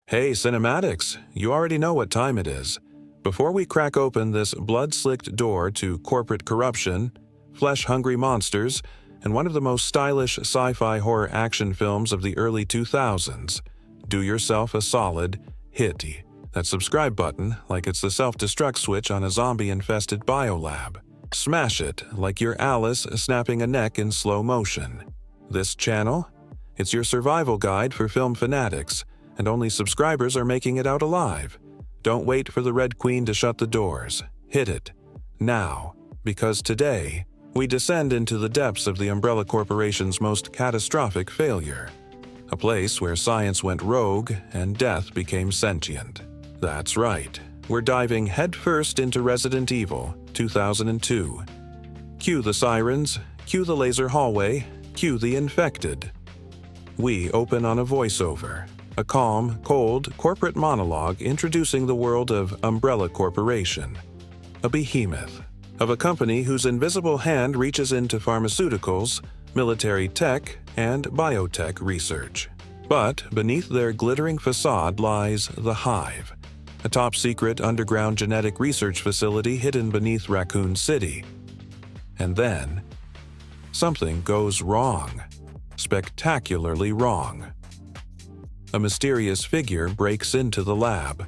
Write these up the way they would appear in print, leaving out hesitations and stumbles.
Hey, cinematics, you already know what time it is. Before we crack open this blood-slicked door to corporate corruption, flesh-hungry monsters, and one of the most stylish sci-fi horror action films of the early 2000s, do yourself a solid, hit that subscribe button like it's the self-destruct switch on a zombie-infested biolab. Smash it like you're Alice snapping a neck in slow motion. This channel? It's your survival guide for film fanatics, and only subscribers are making it out alive. Don't wait for the Red Queen to shut the doors. Hit it. Now. Because today, we descend into the depths of the Umbrella Corporation's most catastrophic failure. A place where science went rogue and death became sentient. That's right. We're diving headfirst into Resident Evil 2002. Cue the sirens, cue the laser hallway, cue the infected. We open on a voiceover. A calm, cold, corporate monologue introducing the world of Umbrella Corporation, a behemoth, of a company whose invisible hand reaches into pharmaceuticals, military tech, and biotech research. But beneath their glittering facade lies the Hive, a top-secret underground genetic research facility hidden beneath Raccoon City. And then, something goes wrong, spectacularly wrong. A mysterious figure breaks into the lab.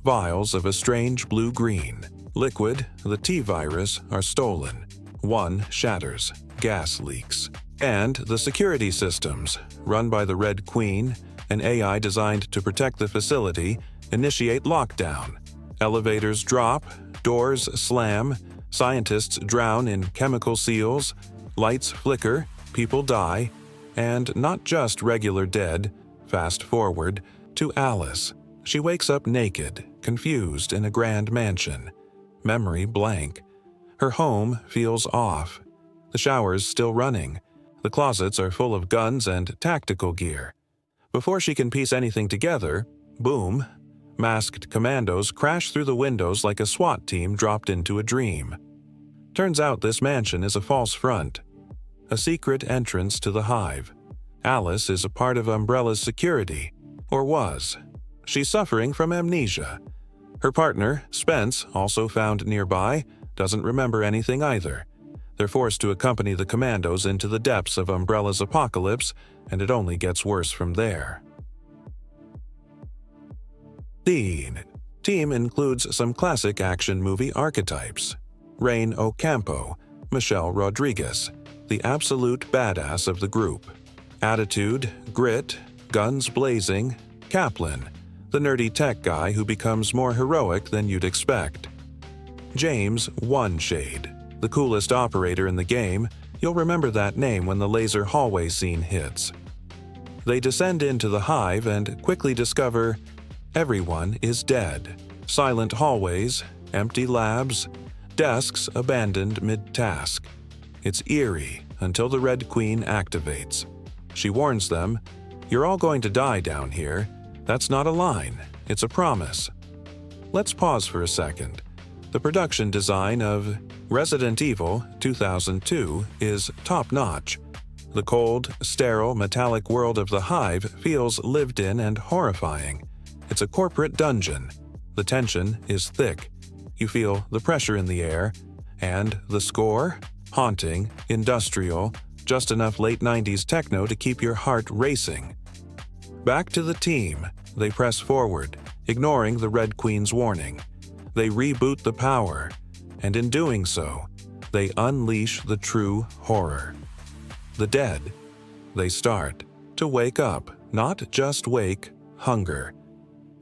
Vials of a strange blue-green liquid, the T-virus, are stolen. One shatters. Gas leaks. And the security systems, run by the Red Queen, an AI designed to protect the facility, initiate lockdown. Elevators drop, doors slam, scientists drown in chemical seals, lights flicker, people die, and not just regular dead. Fast forward to Alice. She wakes up naked, confused in a grand mansion. Memory blank. Her home feels off. The shower's still running. The closets are full of guns and tactical gear. Before she can piece anything together, boom, masked commandos crash through the windows like a SWAT team dropped into a dream. Turns out this mansion is a false front. A secret entrance to the Hive. Alice is a part of Umbrella's security, or was. She's suffering from amnesia. Her partner, Spence, also found nearby, doesn't remember anything either. They're forced to accompany the commandos into the depths of Umbrella's apocalypse, and it only gets worse from there. The team includes some classic action movie archetypes. Rain Ocampo, Michelle Rodriguez, the absolute badass of the group. Attitude, grit, guns blazing, Kaplan, the nerdy tech guy who becomes more heroic than you'd expect. James One Shade, the coolest operator in the game. You'll remember that name when the laser hallway scene hits. They descend into the Hive and quickly discover everyone is dead. Silent hallways, empty labs, desks abandoned mid-task. It's eerie until the Red Queen activates. She warns them, "You're all going to die down here." That's not a line, it's a promise. Let's pause for a second. The production design of Resident Evil 2002 is top-notch. The cold, sterile, metallic world of the Hive feels lived in and horrifying. It's a corporate dungeon. The tension is thick. You feel the pressure in the air. And the score? Haunting, industrial, just enough late 90s techno to keep your heart racing. Back to the team. They press forward, ignoring the Red Queen's warning. They reboot the power, and in doing so, they unleash the true horror. The dead. They start to wake up, not just wake, hunger.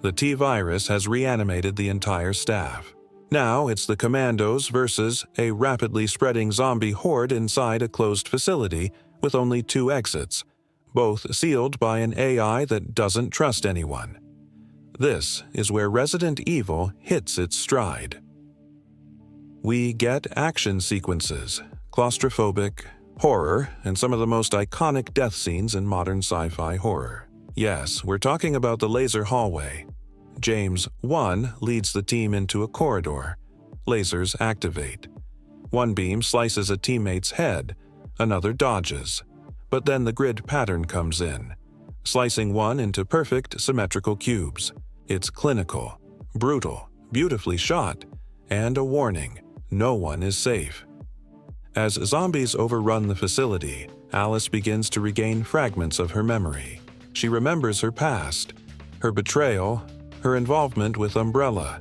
The T-virus has reanimated the entire staff. Now it's the commandos versus a rapidly spreading zombie horde inside a closed facility with only 2 exits, both sealed by an AI that doesn't trust anyone. This is where Resident Evil hits its stride. We get action sequences, claustrophobic, horror, and some of the most iconic death scenes in modern sci-fi horror. Yes, we're talking about the laser hallway. James 1 leads the team into a corridor. Lasers activate. One beam slices a teammate's head, another dodges. But then the grid pattern comes in. slicing one into perfect symmetrical cubes. It's clinical, brutal, beautifully shot, and a warning: no one is safe. As zombies overrun the facility, Alice begins to regain fragments of her memory. She remembers her past, her betrayal, her involvement with Umbrella,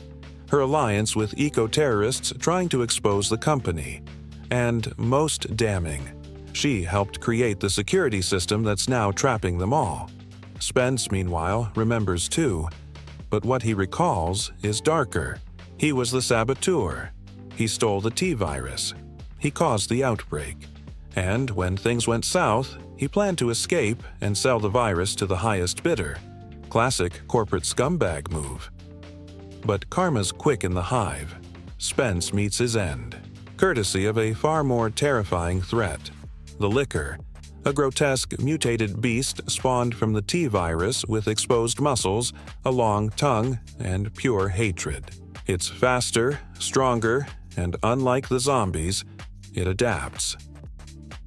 her alliance with eco-terrorists trying to expose the company, and, most damning, she helped create the security system that's now trapping them all. Spence, meanwhile, remembers too, but what he recalls is darker. He was the saboteur. He stole the T-virus. He caused the outbreak. And when things went south, he planned to escape and sell the virus to the highest bidder. Classic corporate scumbag move. But karma's quick in the hive. Spence meets his end, courtesy of a far more terrifying threat: the liquor, a grotesque mutated beast spawned from the T-virus with exposed muscles, a long tongue, and pure hatred. It's faster, stronger, and unlike the zombies, it adapts.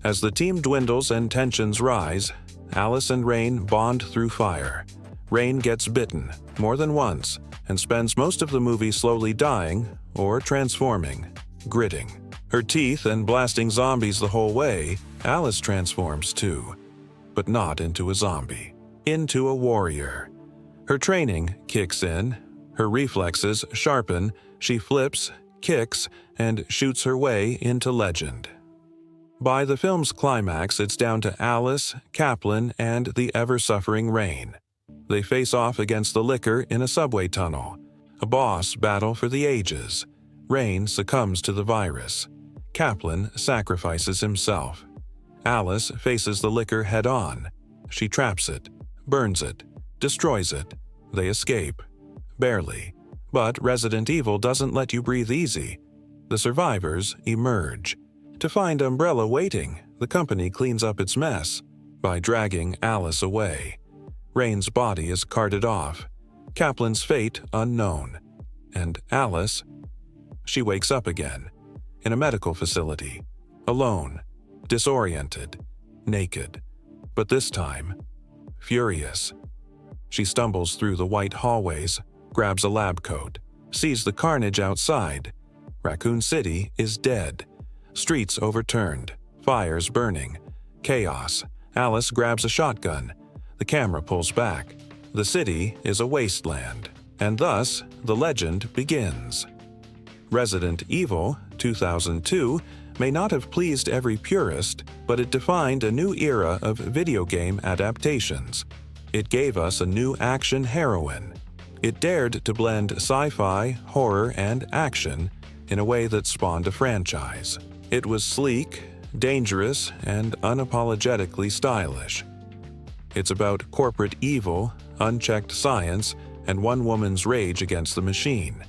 As the team dwindles and tensions rise, Alice and Rain bond through fire. Rain gets bitten more than once and spends most of the movie slowly dying or transforming, gritting. Her teeth and blasting zombies the whole way, Alice transforms too, but not into a zombie, into a warrior. Her training kicks in, her reflexes sharpen, she flips, kicks, and shoots her way into legend. By the film's climax, it's down to Alice, Kaplan, and the ever-suffering Rain. They face off against the liquor in a subway tunnel, a boss battle for the ages. Rain succumbs to the virus. Kaplan sacrifices himself. Alice faces the liquor head-on. She traps it, burns it, destroys it. They escape. Barely. But Resident Evil doesn't let you breathe easy. The survivors emerge. To find Umbrella waiting, the company cleans up its mess by dragging Alice away. Rain's body is carted off. Kaplan's fate unknown. And Alice? She wakes up again, in a medical facility, alone, disoriented, naked, but this time, furious. She stumbles through the white hallways, grabs a lab coat, sees the carnage outside. Raccoon City is dead. Streets overturned, fires burning, chaos. Alice grabs a shotgun. The camera pulls back. The city is a wasteland, and thus the legend begins. Resident Evil 2002 may not have pleased every purist, but it defined a new era of video game adaptations. It gave us a new action heroine. It dared to blend sci-fi, horror, and action in a way that spawned a franchise. It was sleek, dangerous, and unapologetically stylish. It's about corporate evil, unchecked science, and one woman's rage against the machine,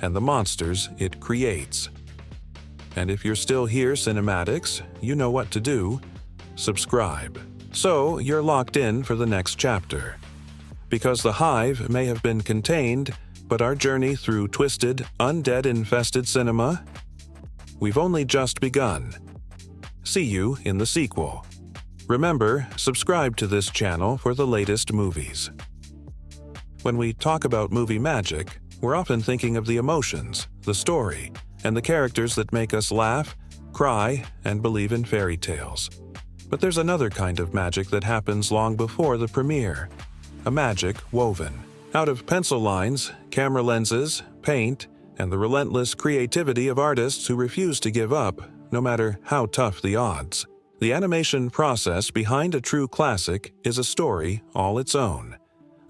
and the monsters it creates. And if you're still here, Cinematics, you know what to do. Subscribe. So you're locked in for the next chapter. Because the hive may have been contained, but our journey through twisted, undead-infested cinema? We've only just begun. See you in the sequel. Remember, subscribe to this channel for the latest movies. When we talk about movie magic, we're often thinking of the emotions, the story, and the characters that make us laugh, cry, and believe in fairy tales. But there's another kind of magic that happens long before the premiere. A magic woven out of pencil lines, camera lenses, paint, and the relentless creativity of artists who refuse to give up, no matter how tough the odds. The animation process behind a true classic is a story all its own.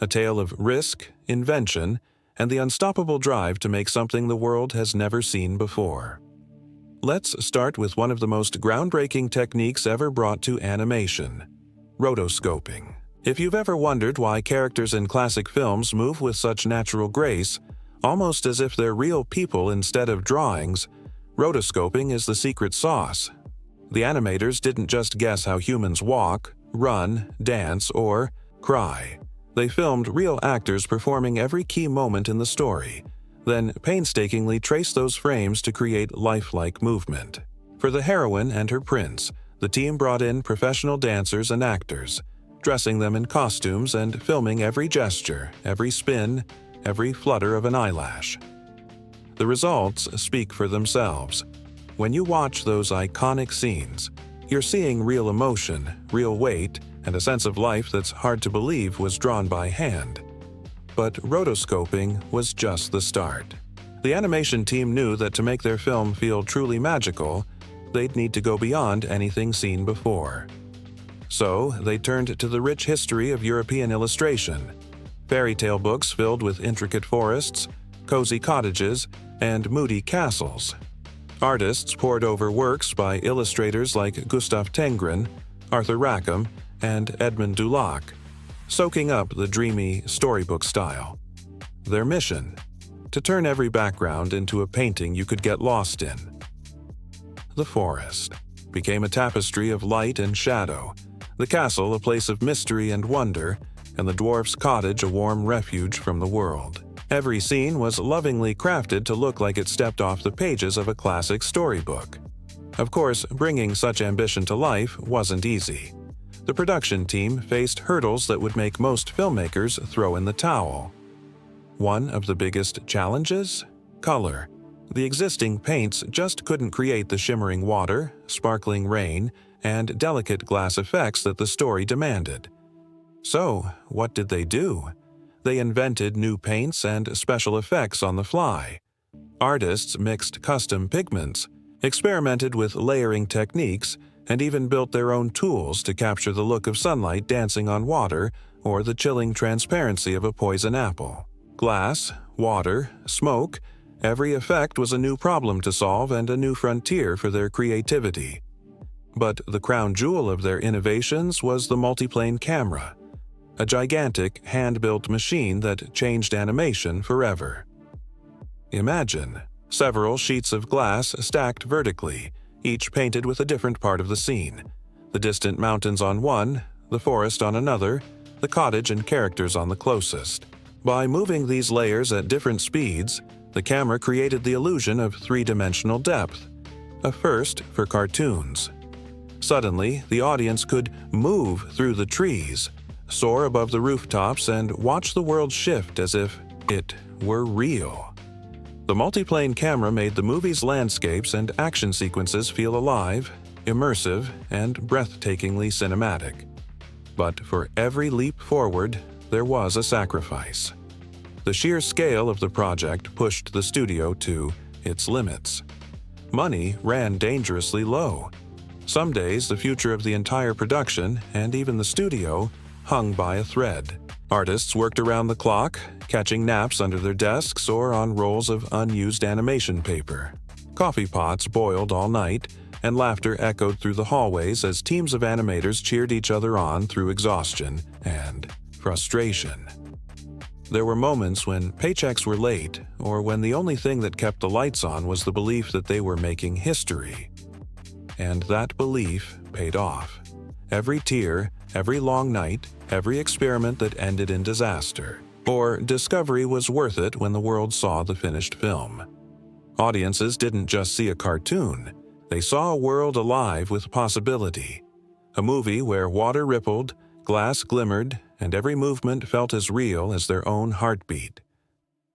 A tale of risk, invention, and the unstoppable drive to make something the world has never seen before. Let's start with one of the most groundbreaking techniques ever brought to animation: rotoscoping. If you've ever wondered why characters in classic films move with such natural grace, almost as if they're real people instead of drawings, rotoscoping is the secret sauce. The animators didn't just guess how humans walk, run, dance, or cry. They filmed real actors performing every key moment in the story, then painstakingly traced those frames to create lifelike movement. For the heroine and her prince, the team brought in professional dancers and actors. dressing them in costumes and filming every gesture, every spin, every flutter of an eyelash. The results speak for themselves. When you watch those iconic scenes, you're seeing real emotion, real weight, and a sense of life that's hard to believe was drawn by hand. But rotoscoping was just the start. The animation team knew that to make their film feel truly magical, they'd need to go beyond anything seen before. So, they turned to the rich history of European illustration, fairy tale books filled with intricate forests, cozy cottages, and moody castles. Artists pored over works by illustrators like Gustav Tenggren, Arthur Rackham, and Edmund Dulac, soaking up the dreamy storybook style. Their mission: to turn every background into a painting you could get lost in. The forest became a tapestry of light and shadow, the castle a place of mystery and wonder, and the dwarf's cottage a warm refuge from the world. Every scene was lovingly crafted to look like it stepped off the pages of a classic storybook. Of course, bringing such ambition to life wasn't easy. The production team faced hurdles that would make most filmmakers throw in the towel. One of the biggest challenges? Color. The existing paints just couldn't create the shimmering water, sparkling rain, and delicate glass effects that the story demanded. So, what did they do? They invented new paints and special effects on the fly. Artists mixed custom pigments, experimented with layering techniques, and even built their own tools to capture the look of sunlight dancing on water or the chilling transparency of a poison apple. Glass, water, smoke, every effect was a new problem to solve and a new frontier for their creativity. But the crown jewel of their innovations was the multiplane camera, a gigantic, hand-built machine that changed animation forever. Imagine several sheets of glass stacked vertically, each painted with a different part of the scene: the distant mountains on one, the forest on another, the cottage and characters on the closest. By moving these layers at different speeds, the camera created the illusion of three-dimensional depth, a first for cartoons. Suddenly, the audience could move through the trees, soar above the rooftops, and watch the world shift as if it were real. The multiplane camera made the movie's landscapes and action sequences feel alive, immersive, and breathtakingly cinematic. But for every leap forward, there was a sacrifice. The sheer scale of the project pushed the studio to its limits. Money ran dangerously low. Some days, the future of the entire production, and even the studio, hung by a thread. Artists worked around the clock, catching naps under their desks or on rolls of unused animation paper. Coffee pots boiled all night, and laughter echoed through the hallways as teams of animators cheered each other on through exhaustion and frustration. There were moments when paychecks were late, or when the only thing that kept the lights on was the belief that they were making history. And that belief paid off. Every tear, every long night, every experiment that ended in disaster or discovery was worth it when the world saw the finished film. Audiences didn't just see a cartoon, they saw a world alive with possibility. A movie where water rippled, glass glimmered, and every movement felt as real as their own heartbeat.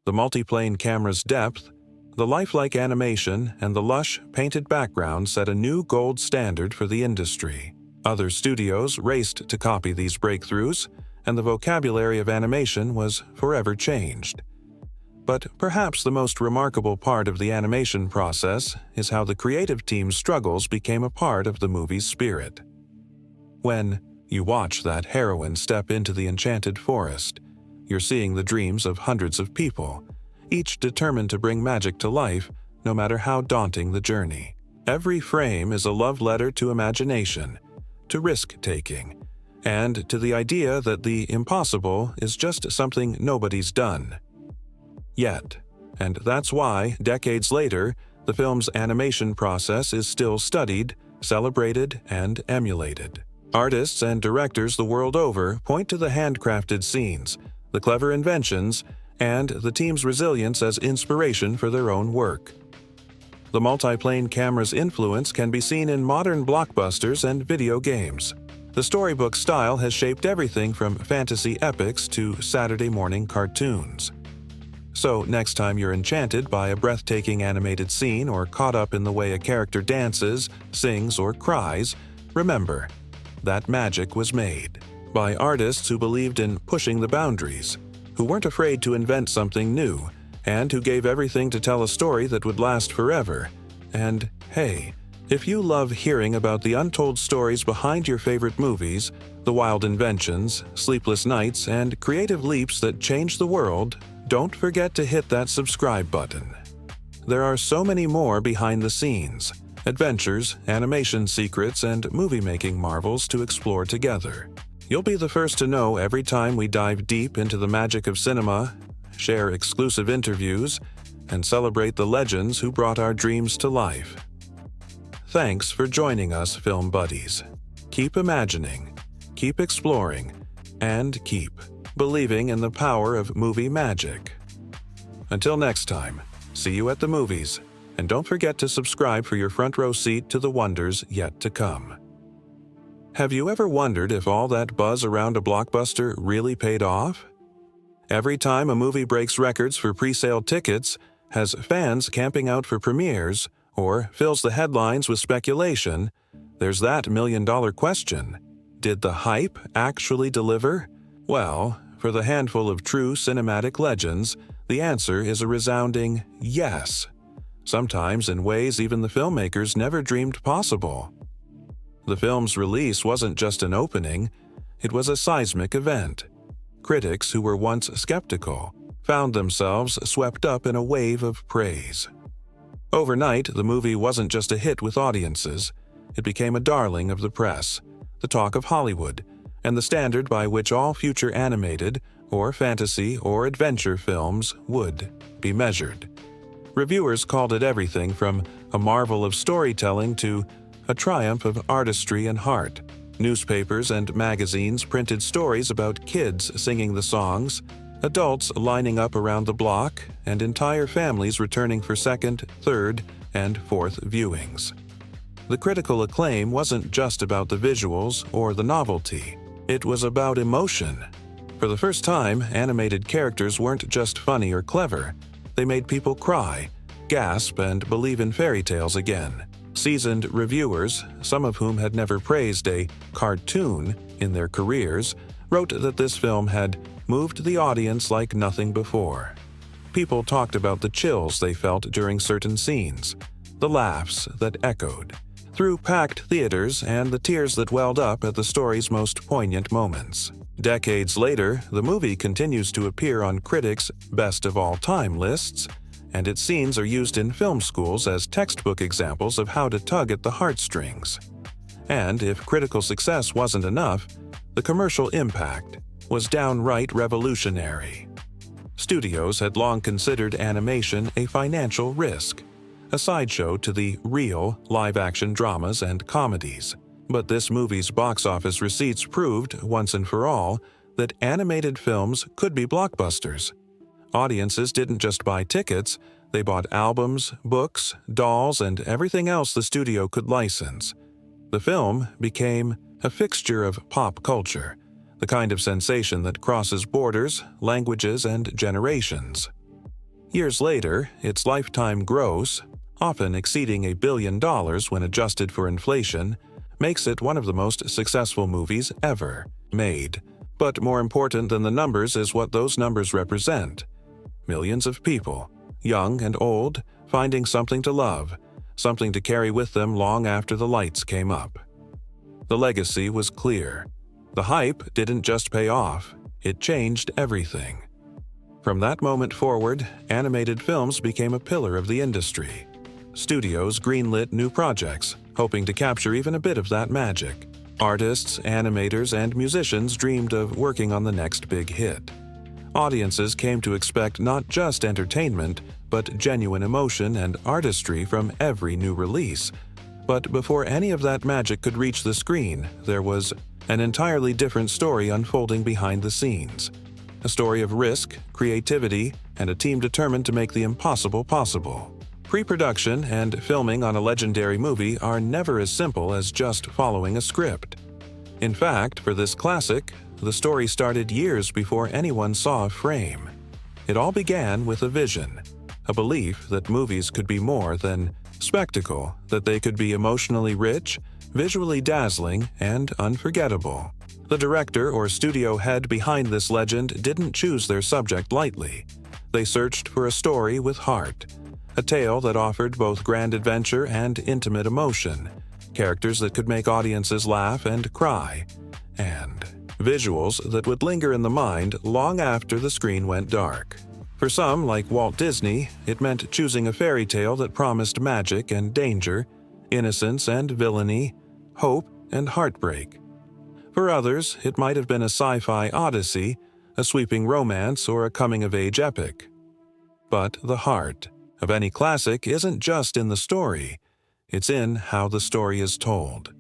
The multiplane camera's depth, the lifelike animation, and the lush, painted background set a new gold standard for the industry. Other studios raced to copy these breakthroughs, and the vocabulary of animation was forever changed. But perhaps the most remarkable part of the animation process is how the creative team's struggles became a part of the movie's spirit. When you watch that heroine step into the enchanted forest, you're seeing the dreams of hundreds of people, each determined to bring magic to life, no matter how daunting the journey. Every frame is a love letter to imagination, to risk-taking, and to the idea that the impossible is just something nobody's done yet. And that's why, decades later, the film's animation process is still studied, celebrated, and emulated. Artists and directors the world over point to the handcrafted scenes, the clever inventions, and the team's resilience as inspiration for their own work. The multiplane camera's influence can be seen in modern blockbusters and video games. The storybook style has shaped everything from fantasy epics to Saturday morning cartoons. So next time you're enchanted by a breathtaking animated scene or caught up in the way a character dances, sings, or cries, remember, that magic was made by artists who believed in pushing the boundaries, who weren't afraid to invent something new, and who gave everything to tell a story that would last forever. And hey, if you love hearing about the untold stories behind your favorite movies, the wild inventions, sleepless nights, and creative leaps that changed the world, don't forget to hit that subscribe button. There are so many more behind the scenes, adventures, animation secrets, and movie-making marvels to explore together. You'll be the first to know every time we dive deep into the magic of cinema, share exclusive interviews, and celebrate the legends who brought our dreams to life. Thanks for joining us, Film Buddies. Keep imagining, keep exploring, and keep believing in the power of movie magic. Until next time, see you at the movies, and don't forget to subscribe for your front row seat to the wonders yet to come. Have you ever wondered if all that buzz around a blockbuster really paid off? Every time a movie breaks records for pre-sale tickets, has fans camping out for premieres, or fills the headlines with speculation, there's that million-dollar question. Did the hype actually deliver? Well, for the handful of true cinematic legends, the answer is a resounding yes, sometimes in ways even the filmmakers never dreamed possible. The film's release wasn't just an opening, it was a seismic event. Critics who were once skeptical found themselves swept up in a wave of praise. Overnight, the movie wasn't just a hit with audiences, it became a darling of the press, the talk of Hollywood, and the standard by which all future animated, or fantasy, or adventure films would be measured. Reviewers called it everything from a marvel of storytelling to a triumph of artistry and heart. Newspapers and magazines printed stories about kids singing the songs, adults lining up around the block, and entire families returning for second, third, and fourth viewings. The critical acclaim wasn't just about the visuals or the novelty. It was about emotion. For the first time, animated characters weren't just funny or clever. They made people cry, gasp, and believe in fairy tales again. Seasoned reviewers, some of whom had never praised a cartoon in their careers, wrote that this film had moved the audience like nothing before. People talked about the chills they felt during certain scenes, the laughs that echoed through packed theaters, and the tears that welled up at the story's most poignant moments. Decades later, the movie continues to appear on critics' best-of-all-time lists, and its scenes are used in film schools as textbook examples of how to tug at the heartstrings. And if critical success wasn't enough, the commercial impact was downright revolutionary. Studios had long considered animation a financial risk, a sideshow to the real live-action dramas and comedies. But this movie's box office receipts proved, once and for all, that animated films could be blockbusters. Audiences didn't just buy tickets, they bought albums, books, dolls, and everything else the studio could license. The film became a fixture of pop culture, the kind of sensation that crosses borders, languages, and generations. Years later, its lifetime gross, often exceeding $1 billion when adjusted for inflation, makes it one of the most successful movies ever made. But more important than the numbers is what those numbers represent. Millions of people, young and old, finding something to love, something to carry with them long after the lights came up. The legacy was clear. The hype didn't just pay off, it changed everything. From that moment forward, animated films became a pillar of the industry. Studios greenlit new projects, hoping to capture even a bit of that magic. Artists, animators, and musicians dreamed of working on the next big hit. Audiences came to expect not just entertainment, but genuine emotion and artistry from every new release. But before any of that magic could reach the screen, there was an entirely different story unfolding behind the scenes. A story of risk, creativity, and a team determined to make the impossible possible. Pre-production and filming on a legendary movie are never as simple as just following a script. In fact, for this classic, the story started years before anyone saw a frame. It all began with a vision, a belief that movies could be more than spectacle, that they could be emotionally rich, visually dazzling, and unforgettable. The director or studio head behind this legend didn't choose their subject lightly. They searched for a story with heart, a tale that offered both grand adventure and intimate emotion, characters that could make audiences laugh and cry, and visuals that would linger in the mind long after the screen went dark. For some, like Walt Disney, it meant choosing a fairy tale that promised magic and danger, innocence and villainy, hope and heartbreak. For others, it might have been a sci-fi odyssey, a sweeping romance, or a coming-of-age epic. But the heart of any classic isn't just in the story, it's in how the story is told.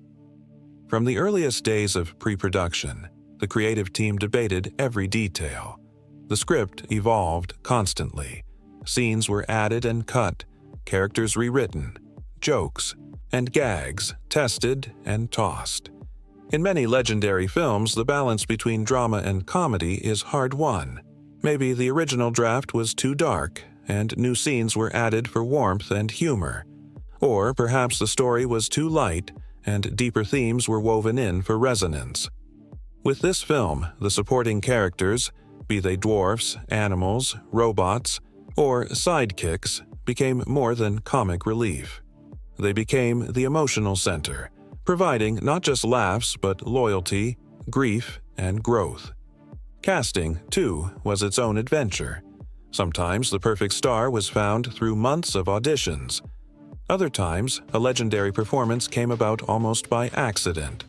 From the earliest days of pre-production, the creative team debated every detail. The script evolved constantly. Scenes were added and cut, characters rewritten, jokes and gags tested and tossed. In many legendary films, the balance between drama and comedy is hard-won. Maybe the original draft was too dark, and new scenes were added for warmth and humor. Or perhaps the story was too light, and deeper themes were woven in for resonance. With this film, the supporting characters, be they dwarfs, animals, robots, or sidekicks, became more than comic relief. They became the emotional center, providing not just laughs but loyalty, grief, and growth. Casting, too, was its own adventure. Sometimes the perfect star was found through months of auditions. Other times, a legendary performance came about almost by accident.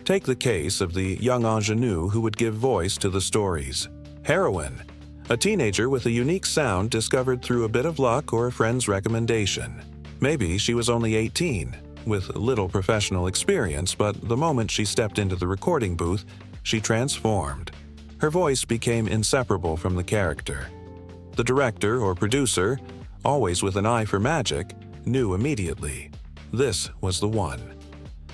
Take the case of the young ingenue who would give voice to the stories. Heroine, a teenager with a unique sound discovered through a bit of luck or a friend's recommendation. Maybe she was only 18, with little professional experience, but the moment she stepped into the recording booth, she transformed. Her voice became inseparable from the character. The director or producer, always with an eye for magic, knew immediately. This was the one.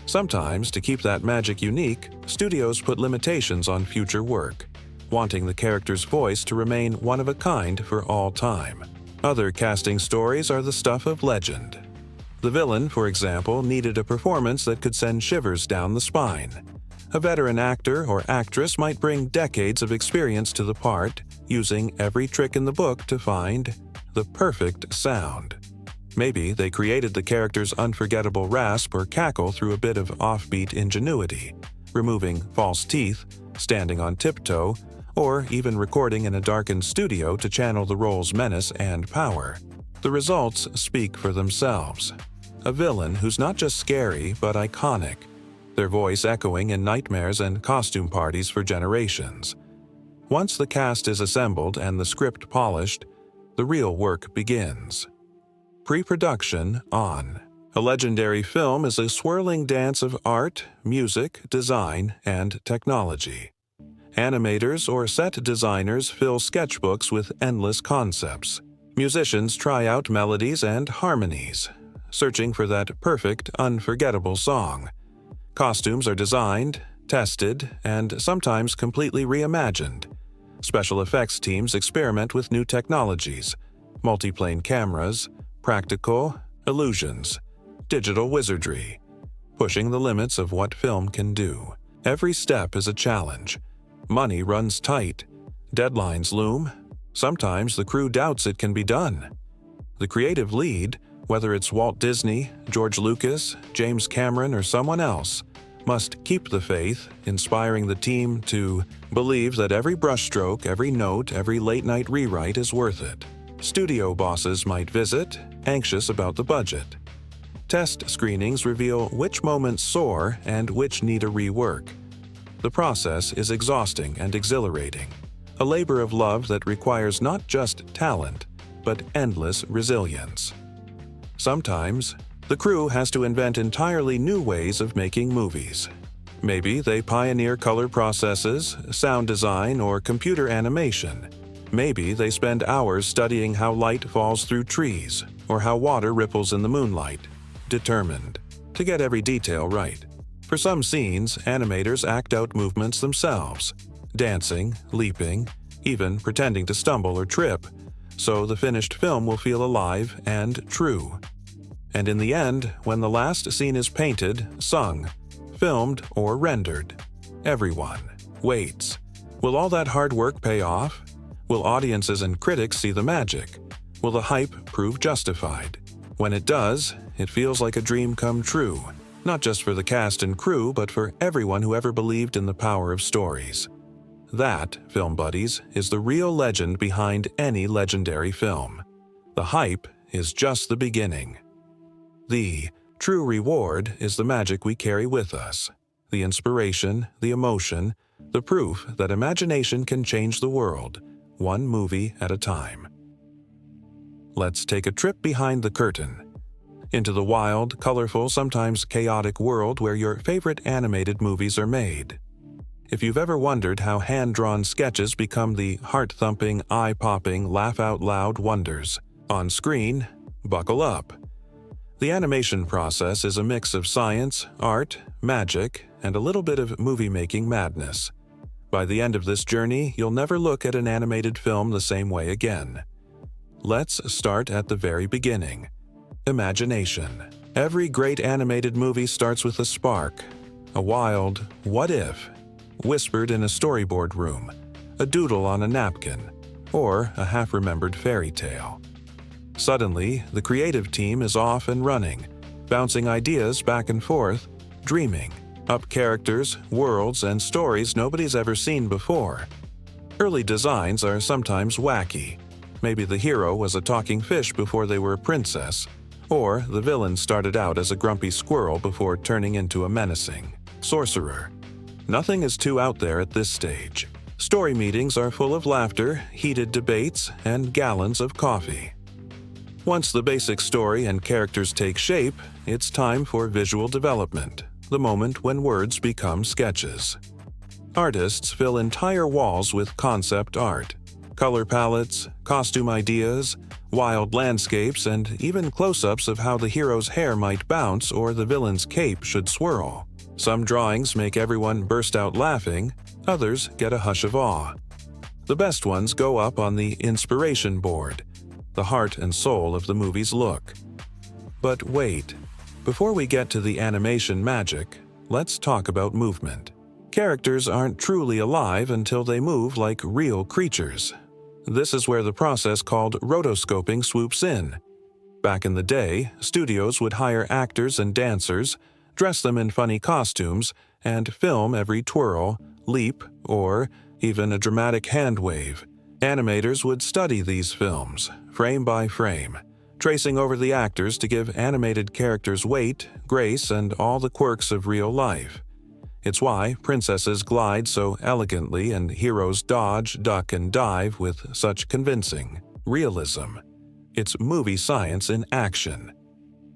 Sometimes, to keep that magic unique, studios put limitations on future work, wanting the character's voice to remain one of a kind for all time. Other casting stories are the stuff of legend. The villain, for example, needed a performance that could send shivers down the spine. A veteran actor or actress might bring decades of experience to the part, using every trick in the book to find the perfect sound. Maybe they created the character's unforgettable rasp or cackle through a bit of offbeat ingenuity, removing false teeth, standing on tiptoe, or even recording in a darkened studio to channel the role's menace and power. The results speak for themselves. A villain who's not just scary but iconic, their voice echoing in nightmares and costume parties for generations. Once the cast is assembled and the script polished, the real work begins. Pre-production on. A legendary film is a swirling dance of art, music, design, and technology. Animators or set designers fill sketchbooks with endless concepts. Musicians try out melodies and harmonies, searching for that perfect, unforgettable song. Costumes are designed, tested, and sometimes completely reimagined. Special effects teams experiment with new technologies, multiplane cameras, practical, illusions, digital wizardry, pushing the limits of what film can do. Every step is a challenge. Money runs tight. Deadlines loom. Sometimes the crew doubts it can be done. The creative lead, whether it's Walt Disney, George Lucas, James Cameron, or someone else, must keep the faith, inspiring the team to believe that every brushstroke, every note, every late-night rewrite is worth it. Studio bosses might visit, anxious about the budget. Test screenings reveal which moments soar and which need a rework. The process is exhausting and exhilarating, a labor of love that requires not just talent, but endless resilience. Sometimes, the crew has to invent entirely new ways of making movies. Maybe they pioneer color processes, sound design, or computer animation. Maybe they spend hours studying how light falls through trees, or how water ripples in the moonlight, determined to get every detail right. For some scenes, animators act out movements themselves, dancing, leaping, even pretending to stumble or trip, so the finished film will feel alive and true. And in the end, when the last scene is painted, sung, filmed, or rendered, everyone waits. Will all that hard work pay off? Will audiences and critics see the magic? Will the hype prove justified? When it does, it feels like a dream come true, not just for the cast and crew, but for everyone who ever believed in the power of stories. That, film buddies, is the real legend behind any legendary film. The hype is just the beginning. The true reward is the magic we carry with us, the inspiration, the emotion, the proof that imagination can change the world, one movie at a time. Let's take a trip behind the curtain, into the wild, colorful, sometimes chaotic world where your favorite animated movies are made. If you've ever wondered how hand-drawn sketches become the heart-thumping, eye-popping, laugh-out-loud wonders on screen, buckle up. The animation process is a mix of science, art, magic, and a little bit of movie-making madness. By the end of this journey, you'll never look at an animated film the same way again. Let's start at the very beginning. Imagination. Every great animated movie starts with a spark, a wild "what if?" whispered in a storyboard room, a doodle on a napkin, or a half-remembered fairy tale. Suddenly, the creative team is off and running, bouncing ideas back and forth, dreaming up characters, worlds, and stories nobody's ever seen before. Early designs are sometimes wacky. Maybe the hero was a talking fish before they were a princess, or the villain started out as a grumpy squirrel before turning into a menacing sorcerer. Nothing is too out there at this stage. Story meetings are full of laughter, heated debates, and gallons of coffee. Once the basic story and characters take shape, it's time for visual development, the moment when words become sketches. Artists fill entire walls with concept art, color palettes, costume ideas, wild landscapes, and even close-ups of how the hero's hair might bounce or the villain's cape should swirl. Some drawings make everyone burst out laughing, others get a hush of awe. The best ones go up on the inspiration board, the heart and soul of the movie's look. But wait, before we get to the animation magic, let's talk about movement. Characters aren't truly alive until they move like real creatures. This is where the process called rotoscoping swoops in. Back in the day, studios would hire actors and dancers, dress them in funny costumes, and film every twirl, leap, or even a dramatic hand wave. Animators would study these films, frame by frame, tracing over the actors to give animated characters weight, grace, and all the quirks of real life. It's why princesses glide so elegantly and heroes dodge, duck, and dive with such convincing realism. It's movie science in action.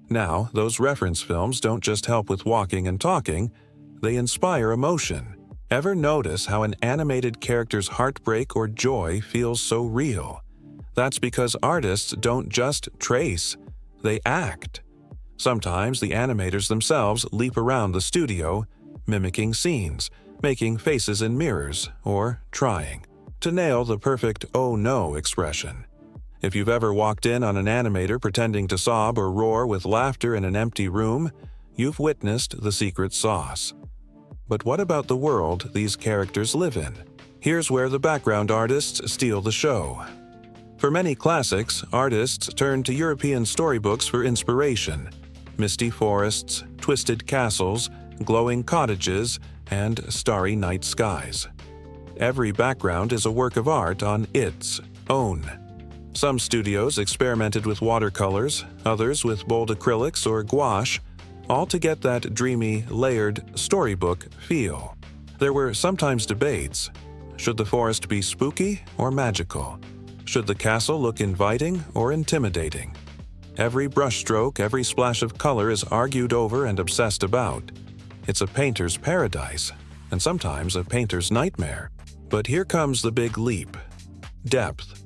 Now, those reference films don't just help with walking and talking, they inspire emotion. Ever notice how an animated character's heartbreak or joy feels so real? That's because artists don't just trace, they act. Sometimes the animators themselves leap around the studio, mimicking scenes, making faces in mirrors, or trying to nail the perfect "oh no" expression. If you've ever walked in on an animator pretending to sob or roar with laughter in an empty room, you've witnessed the secret sauce. But what about the world these characters live in? Here's where the background artists steal the show. For many classics, artists turn to European storybooks for inspiration. Misty forests, twisted castles, glowing cottages, and starry night skies. Every background is a work of art on its own. Some studios experimented with watercolors, others with bold acrylics or gouache, all to get that dreamy, layered storybook feel. There were sometimes debates. Should the forest be spooky or magical? Should the castle look inviting or intimidating? Every brushstroke, every splash of color is argued over and obsessed about. It's a painter's paradise, and sometimes a painter's nightmare. But here comes the big leap: depth.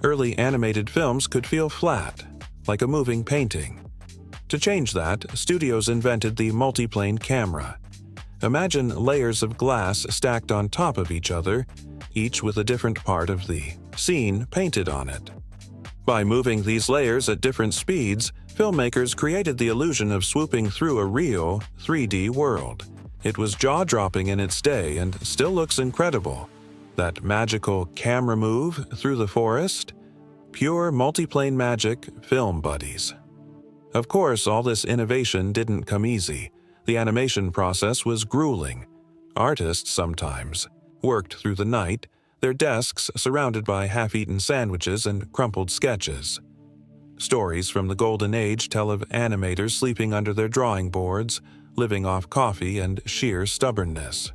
Early animated films could feel flat, like a moving painting. To change that, studios invented the multiplane camera. Imagine layers of glass stacked on top of each other, each with a different part of the scene painted on it. By moving these layers at different speeds, filmmakers created the illusion of swooping through a real 3D world. It was jaw-dropping in its day and still looks incredible. That magical camera move through the forest? Pure multiplane magic, film buddies. Of course, all this innovation didn't come easy. The animation process was grueling. Artists sometimes worked through the night, their desks surrounded by half-eaten sandwiches and crumpled sketches. Stories from the Golden Age tell of animators sleeping under their drawing boards, living off coffee and sheer stubbornness.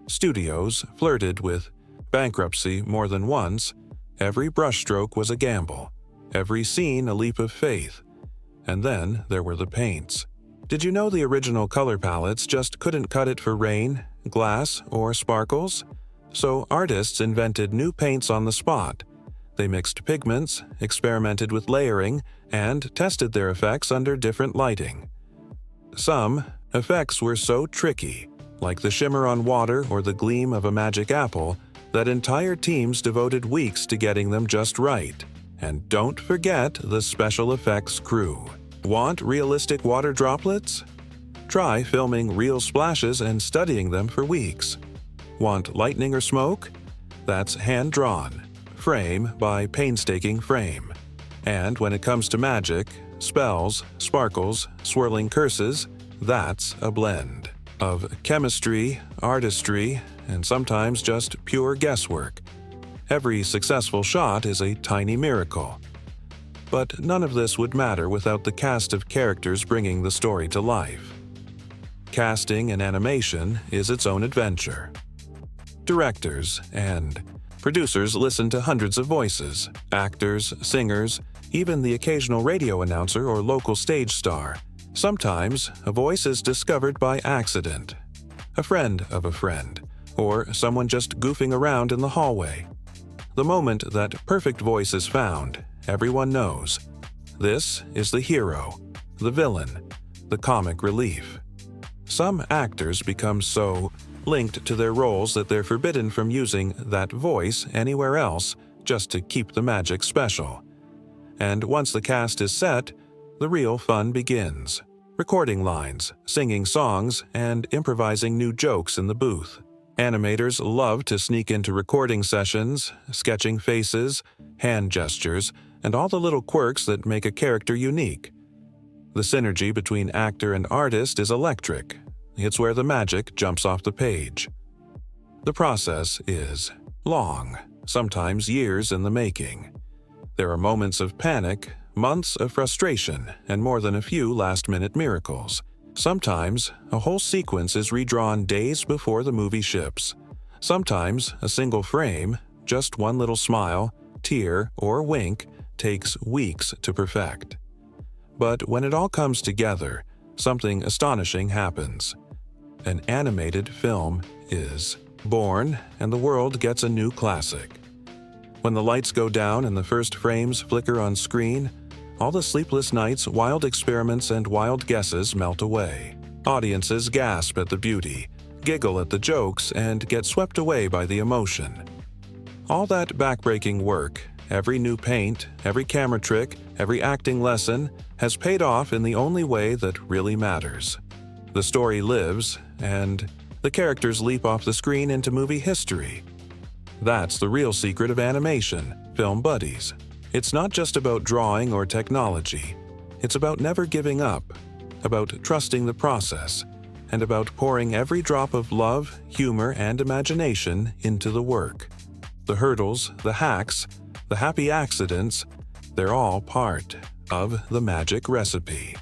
Studios flirted with bankruptcy more than once. Every brushstroke was a gamble, every scene a leap of faith. And then there were the paints. Did you know the original color palettes just couldn't cut it for rain, glass, or sparkles? So artists invented new paints on the spot. They mixed pigments, experimented with layering, and tested their effects under different lighting. Some effects were so tricky, like the shimmer on water or the gleam of a magic apple, that entire teams devoted weeks to getting them just right. And don't forget the special effects crew. Want realistic water droplets? Try filming real splashes and studying them for weeks. Want lightning or smoke? That's hand-drawn, frame by painstaking frame. And when it comes to magic, spells, sparkles, swirling curses, that's a blend of chemistry, artistry, and sometimes just pure guesswork. Every successful shot is a tiny miracle. But none of this would matter without the cast of characters bringing the story to life. Casting in animation is its own adventure. Directors and producers listen to hundreds of voices, actors, singers, even the occasional radio announcer or local stage star. Sometimes, a voice is discovered by accident. A friend of a friend, or someone just goofing around in the hallway. The moment that perfect voice is found, everyone knows. This is the hero, the villain, the comic relief. Some actors become so linked to their roles that they're forbidden from using that voice anywhere else just to keep the magic special. And once the cast is set, the real fun begins. Recording lines, singing songs, and improvising new jokes in the booth. Animators love to sneak into recording sessions, sketching faces, hand gestures, and all the little quirks that make a character unique. The synergy between actor and artist is electric. It's where the magic jumps off the page. The process is long, sometimes years in the making. There are moments of panic, months of frustration, and more than a few last-minute miracles. Sometimes, a whole sequence is redrawn days before the movie ships. Sometimes, a single frame, just one little smile, tear, or wink, takes weeks to perfect. But when it all comes together, something astonishing happens. An animated film is born, and the world gets a new classic. When the lights go down and the first frames flicker on screen, all the sleepless nights, wild experiments, and wild guesses melt away. Audiences gasp at the beauty, giggle at the jokes, and get swept away by the emotion. All that backbreaking work, every new paint, every camera trick, every acting lesson, has paid off in the only way that really matters. The story lives, and the characters leap off the screen into movie history. That's the real secret of animation, film buddies. It's not just about drawing or technology. It's about never giving up, about trusting the process, and about pouring every drop of love, humor, and imagination into the work. The hurdles, the hacks, the happy accidents, they're all part of the magic recipe.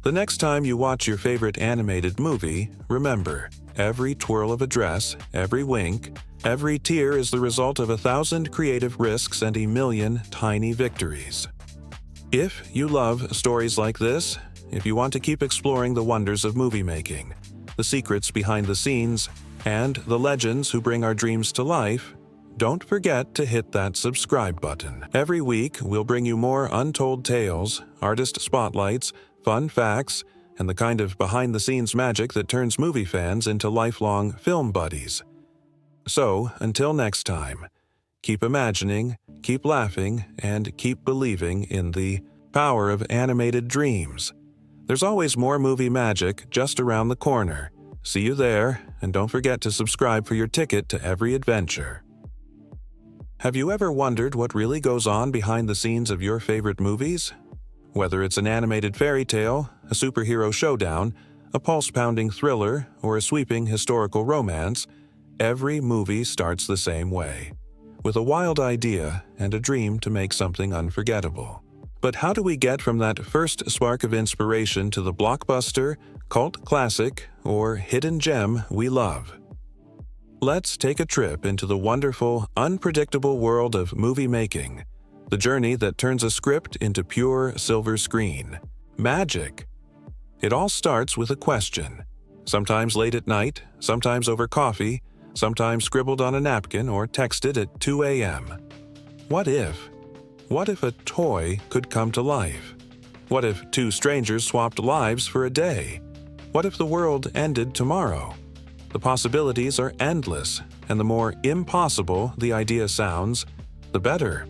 The next time you watch your favorite animated movie, remember, every twirl of a dress, every wink, every tear is the result of 1,000 creative risks and 1,000,000 tiny victories. If you love stories like this, if you want to keep exploring the wonders of movie making, the secrets behind the scenes, and the legends who bring our dreams to life, don't forget to hit that subscribe button. Every week, we'll bring you more untold tales, artist spotlights, fun facts, and the kind of behind-the-scenes magic that turns movie fans into lifelong film buddies. So, until next time, keep imagining, keep laughing, and keep believing in the power of animated dreams. There's always more movie magic just around the corner. See you there, and don't forget to subscribe for your ticket to every adventure. Have you ever wondered what really goes on behind the scenes of your favorite movies? Whether it's an animated fairy tale, a superhero showdown, a pulse-pounding thriller, or a sweeping historical romance, every movie starts the same way, with a wild idea and a dream to make something unforgettable. But how do we get from that first spark of inspiration to the blockbuster, cult classic, or hidden gem we love? Let's take a trip into the wonderful, unpredictable world of movie making, the journey that turns a script into pure silver screen. Magic. It all starts with a question, sometimes late at night, sometimes over coffee, sometimes scribbled on a napkin or texted at 2 a.m. What if? What if a toy could come to life? What if two strangers swapped lives for a day? What if the world ended tomorrow? The possibilities are endless, and the more impossible the idea sounds, the better.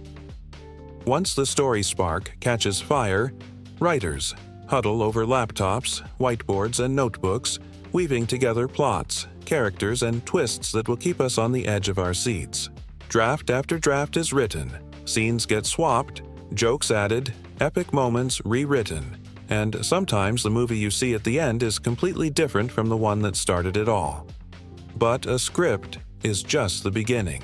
Once the story spark catches fire, writers huddle over laptops, whiteboards, and notebooks, weaving together plots, characters, and twists that will keep us on the edge of our seats. Draft after draft is written, scenes get swapped, jokes added, epic moments rewritten, and sometimes the movie you see at the end is completely different from the one that started it all. But a script is just the beginning.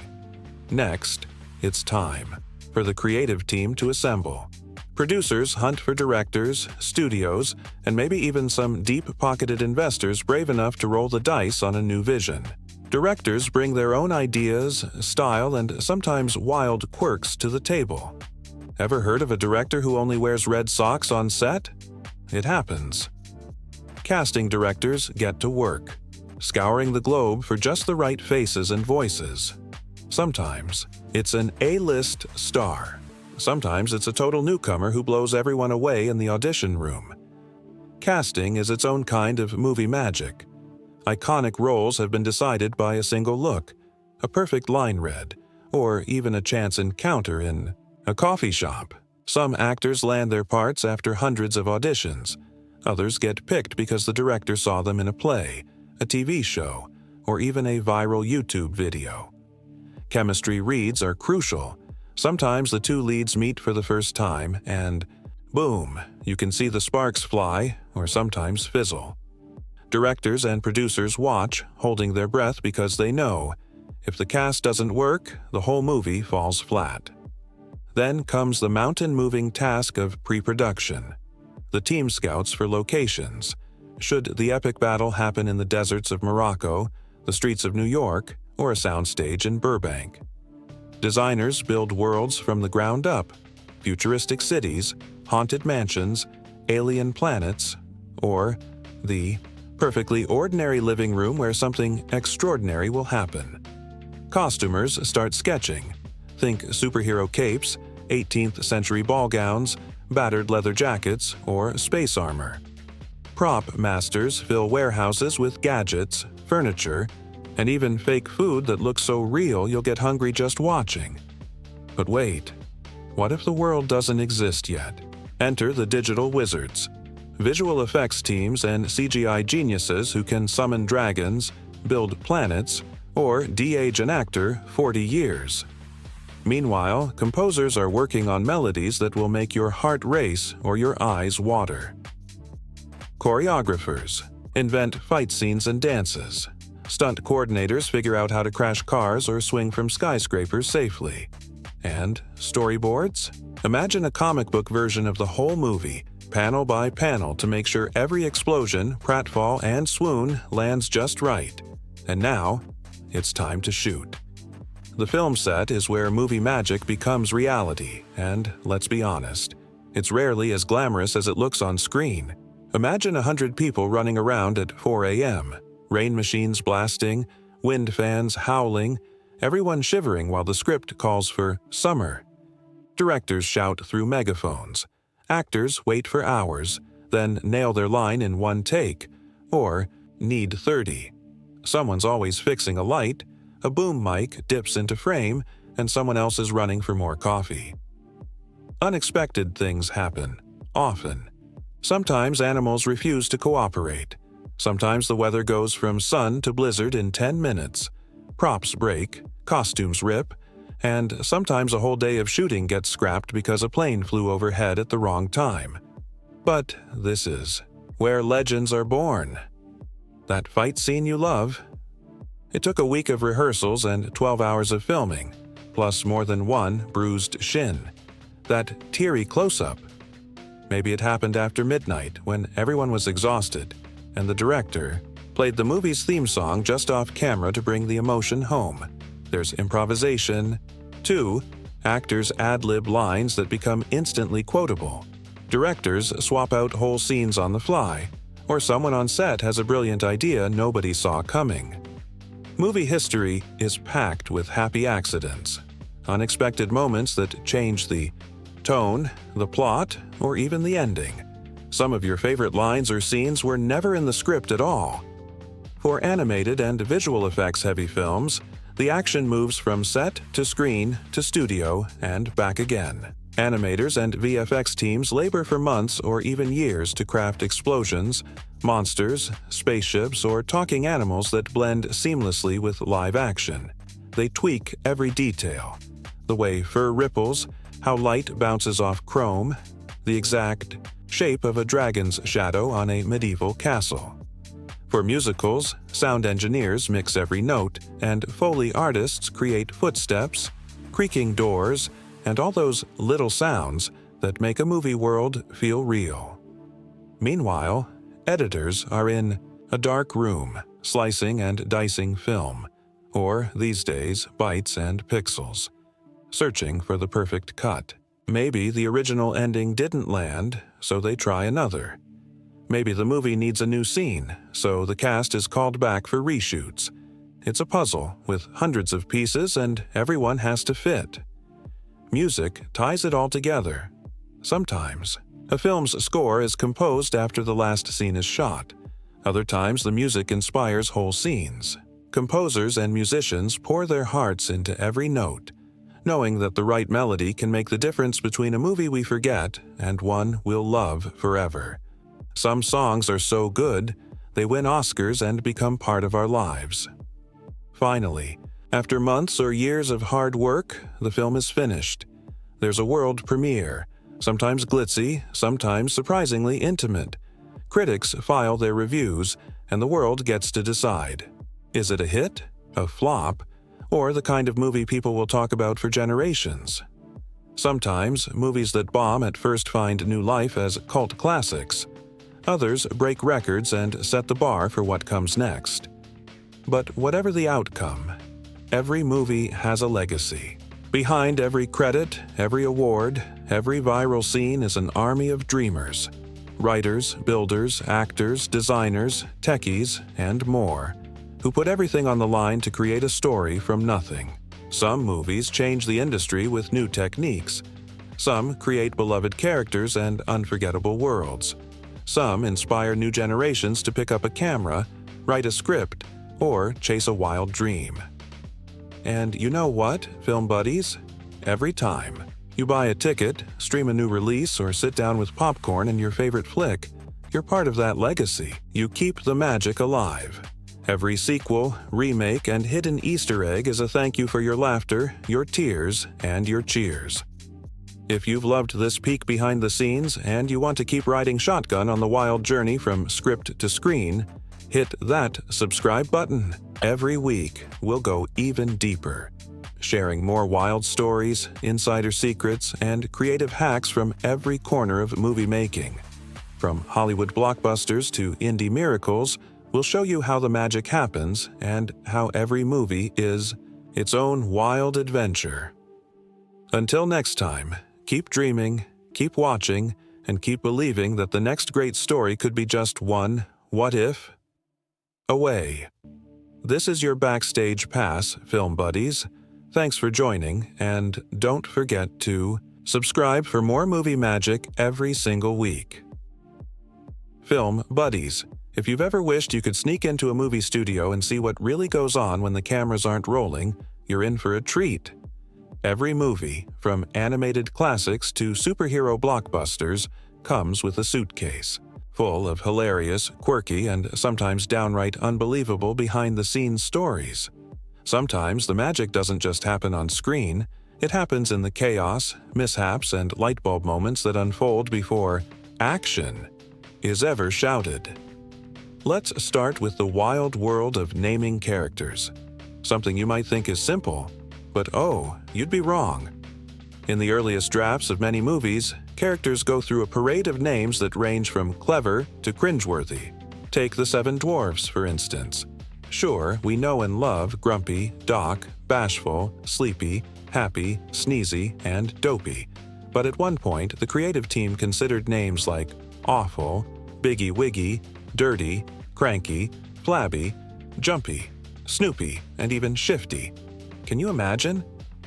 Next, it's time for the creative team to assemble. Producers hunt for directors, studios, and maybe even some deep-pocketed investors brave enough to roll the dice on a new vision. Directors bring their own ideas, style, and sometimes wild quirks to the table. Ever heard of a director who only wears red socks on set? It happens. Casting directors get to work, scouring the globe for just the right faces and voices. Sometimes it's an A-list star. Sometimes it's a total newcomer who blows everyone away in the audition room. Casting is its own kind of movie magic. Iconic roles have been decided by a single look, a perfect line read, or even a chance encounter in a coffee shop. Some actors land their parts after hundreds of auditions. Others get picked because the director saw them in a play, a TV show, or even a viral YouTube video. Chemistry reads are crucial. Sometimes the two leads meet for the first time and, boom, you can see the sparks fly or sometimes fizzle. Directors and producers watch, holding their breath because they know, if the cast doesn't work, the whole movie falls flat. Then comes the mountain-moving task of pre-production. The team scouts for locations. Should the epic battle happen in the deserts of Morocco, the streets of New York, or a soundstage in Burbank? Designers build worlds from the ground up, futuristic cities, haunted mansions, alien planets, or the perfectly ordinary living room where something extraordinary will happen. Costumers start sketching. Think superhero capes, 18th century ball gowns, battered leather jackets, or space armor. Prop masters fill warehouses with gadgets, furniture, and even fake food that looks so real you'll get hungry just watching. But wait, what if the world doesn't exist yet? Enter the digital wizards, visual effects teams and CGI geniuses who can summon dragons, build planets, or de-age an actor 40 years. Meanwhile, composers are working on melodies that will make your heart race or your eyes water. Choreographers invent fight scenes and dances. Stunt coordinators figure out how to crash cars or swing from skyscrapers safely. And storyboards? Imagine a comic book version of the whole movie, panel by panel, to make sure every explosion, pratfall, and swoon lands just right. And now, it's time to shoot. The film set is where movie magic becomes reality, and let's be honest, it's rarely as glamorous as it looks on screen. Imagine 100 people running around at 4 a.m., rain machines blasting, wind fans howling, everyone shivering while the script calls for summer. Directors shout through megaphones. Actors wait for hours. then nail their line in one take, or need 30. Someone's always fixing a light, a boom mic dips into frame, and someone else is running for more coffee. Unexpected things happen, often. Sometimes animals refuse to cooperate. Sometimes the weather goes from sun to blizzard in 10 minutes. Props break, costumes rip, and sometimes a whole day of shooting gets scrapped because a plane flew overhead at the wrong time. But this is where legends are born. That fight scene you love? It took a week of rehearsals and 12 hours of filming, plus more than one bruised shin. That teary close-up. Maybe it happened after midnight when everyone was exhausted, and the director played the movie's theme song just off camera to bring the emotion home. There's improvisation. 2. Actors ad-lib lines that become instantly quotable. Directors swap out whole scenes on the fly, or someone on set has a brilliant idea nobody saw coming. Movie history is packed with happy accidents, unexpected moments that change the tone, the plot, or even the ending. Some of your favorite lines or scenes were never in the script at all. For animated and visual effects-heavy films, the action moves from set to screen to studio and back again. Animators and VFX teams labor for months or even years to craft explosions, monsters, spaceships, or talking animals that blend seamlessly with live action. They tweak every detail. The way fur ripples, how light bounces off chrome, the exact shape of a dragon's shadow on a medieval castle. For musicals, sound engineers mix every note, and Foley artists create footsteps, creaking doors, and all those little sounds that make a movie world feel real. Meanwhile, editors are in a dark room, slicing and dicing film, or these days, bytes and pixels, searching for the perfect cut. Maybe the original ending didn't land, so they try another. Maybe the movie needs a new scene, so the cast is called back for reshoots. It's a puzzle with hundreds of pieces and everyone has to fit. Music ties it all together. Sometimes, a film's score is composed after the last scene is shot. Other times, the music inspires whole scenes. Composers and musicians pour their hearts into every note, knowing that the right melody can make the difference between a movie we forget and one we'll love forever. Some songs are so good, they win Oscars and become part of our lives. Finally, after months or years of hard work, the film is finished. There's a world premiere, sometimes glitzy, sometimes surprisingly intimate. Critics file their reviews, and the world gets to decide. Is it a hit, a flop, or the kind of movie people will talk about for generations? Sometimes, movies that bomb at first find new life as cult classics. Others break records and set the bar for what comes next. But whatever the outcome, every movie has a legacy. Behind every credit, every award, every viral scene is an army of dreamers. Writers, builders, actors, designers, techies, and more, who put everything on the line to create a story from nothing. Some movies change the industry with new techniques. Some create beloved characters and unforgettable worlds. Some inspire new generations to pick up a camera, write a script, or chase a wild dream. And you know what, film buddies? Every time you buy a ticket, stream a new release, or sit down with popcorn and your favorite flick, you're part of that legacy. You keep the magic alive. Every sequel, remake, and hidden Easter egg is a thank you for your laughter, your tears, and your cheers. If you've loved this peek behind the scenes and you want to keep riding shotgun on the wild journey from script to screen, hit that subscribe button. Every week, we'll go even deeper, sharing more wild stories, insider secrets, and creative hacks from every corner of movie making. From Hollywood blockbusters to indie miracles, we'll show you how the magic happens and how every movie is its own wild adventure. Until next time, keep dreaming, keep watching, and keep believing that the next great story could be just one what if away. This is your backstage pass, film buddies. Thanks for joining, and don't forget to subscribe for more movie magic every single week. Film buddies. If you've ever wished you could sneak into a movie studio and see what really goes on when the cameras aren't rolling, you're in for a treat. Every movie, from animated classics to superhero blockbusters, comes with a suitcase, full of hilarious, quirky, and sometimes downright unbelievable behind-the-scenes stories. Sometimes the magic doesn't just happen on screen, it happens in the chaos, mishaps, and lightbulb moments that unfold before action is ever shouted. Let's start with the wild world of naming characters. Something you might think is simple, but oh, you'd be wrong. In the earliest drafts of many movies, characters go through a parade of names that range from clever to cringeworthy. Take the Seven Dwarfs, for instance. Sure, we know and love Grumpy, Doc, Bashful, Sleepy, Happy, Sneezy, and Dopey. But at one point, the creative team considered names like Awful, Biggie Wiggy, Dirty, Cranky, Flabby, Jumpy, Snoopy, and even Shifty. Can you imagine?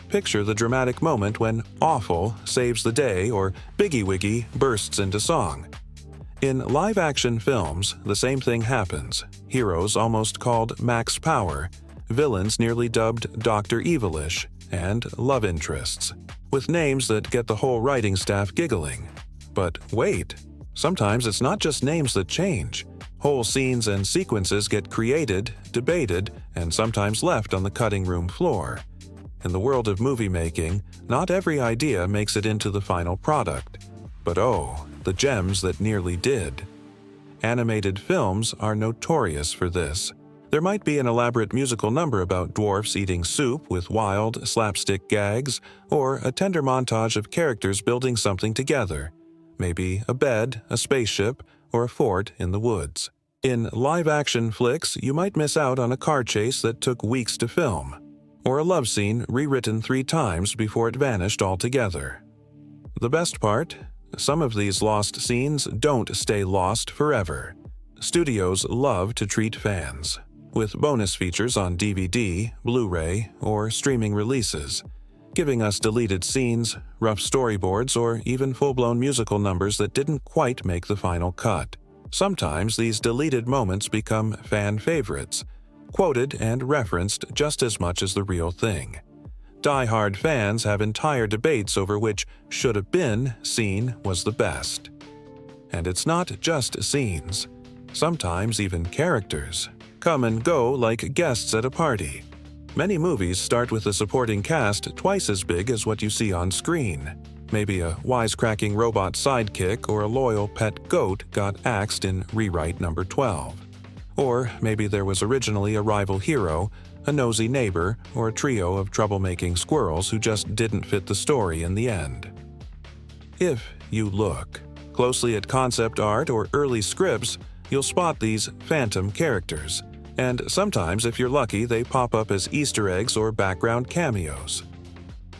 Picture the dramatic moment when Awful saves the day or Biggie Wiggy bursts into song. In live-action films, the same thing happens. Heroes almost called Max Power, villains nearly dubbed Dr. Evilish, and love interests, with names that get the whole writing staff giggling. But wait, sometimes it's not just names that change. Whole scenes and sequences get created, debated, and sometimes left on the cutting room floor. In the world of movie making, not every idea makes it into the final product. But oh, the gems that nearly did. Animated films are notorious for this. There might be an elaborate musical number about dwarfs eating soup with wild, slapstick gags, or a tender montage of characters building something together. Maybe a bed, a spaceship, or a fort in the woods. In live-action flicks, you might miss out on a car chase that took weeks to film, or a love scene rewritten 3 times before it vanished altogether. The best part? Some of these lost scenes don't stay lost forever. Studios love to treat fans with bonus features on DVD, Blu-ray, or streaming releases, giving us deleted scenes, rough storyboards, or even full-blown musical numbers that didn't quite make the final cut. Sometimes these deleted moments become fan favorites, quoted and referenced just as much as the real thing. Die-hard fans have entire debates over which should-have-been scene was the best. And it's not just scenes. Sometimes even characters come and go like guests at a party. Many movies start with a supporting cast twice as big as what you see on screen. Maybe a wisecracking robot sidekick or a loyal pet goat got axed in rewrite number 12. Or maybe there was originally a rival hero, a nosy neighbor, or a trio of troublemaking squirrels who just didn't fit the story in the end. If you look closely at concept art or early scripts, you'll spot these phantom characters. And sometimes, if you're lucky, they pop up as Easter eggs or background cameos.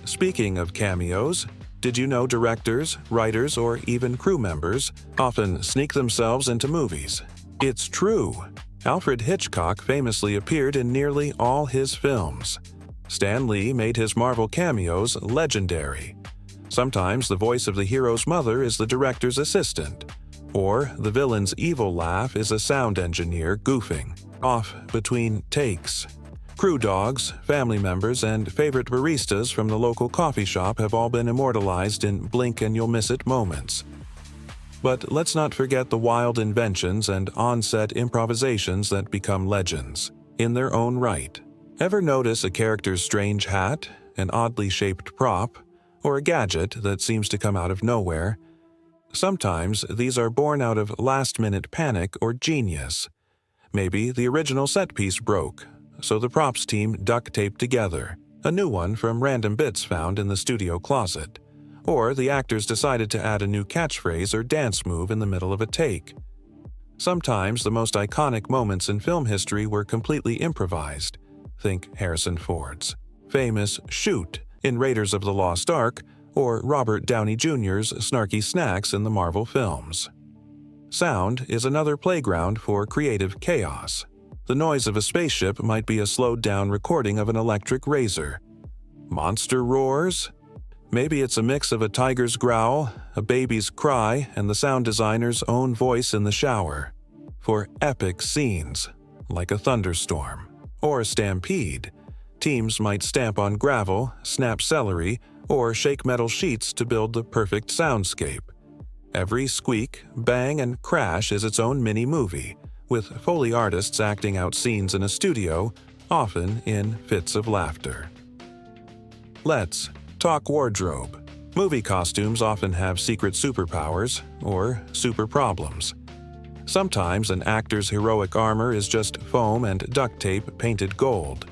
Speaking of cameos, did you know directors, writers, or even crew members often sneak themselves into movies? It's true. Alfred Hitchcock famously appeared in nearly all his films. Stan Lee made his Marvel cameos legendary. Sometimes the voice of the hero's mother is the director's assistant, or the villain's evil laugh is a sound engineer goofing off between takes. Crew dogs, family members, and favorite baristas from the local coffee shop have all been immortalized in blink-and-you'll-miss-it moments. But let's not forget the wild inventions and on-set improvisations that become legends, in their own right. Ever notice a character's strange hat, an oddly shaped prop, or a gadget that seems to come out of nowhere? Sometimes these are born out of last-minute panic or genius. Maybe the original set piece broke, so the props team duct-taped together a new one from random bits found in the studio closet. Or the actors decided to add a new catchphrase or dance move in the middle of a take. Sometimes the most iconic moments in film history were completely improvised. Think Harrison Ford's famous "shoot" in Raiders of the Lost Ark, or Robert Downey Jr.'s snarky snacks in the Marvel films. Sound is another playground for creative chaos. The noise of a spaceship might be a slowed-down recording of an electric razor. Monster roars? Maybe it's a mix of a tiger's growl, a baby's cry, and the sound designer's own voice in the shower. For epic scenes, like a thunderstorm or a stampede, teams might stamp on gravel, snap celery, or shake metal sheets to build the perfect soundscape. Every squeak, bang, and crash is its own mini-movie, with Foley artists acting out scenes in a studio, often in fits of laughter. Let's talk wardrobe. Movie costumes often have secret superpowers or super problems. Sometimes an actor's heroic armor is just foam and duct tape painted gold.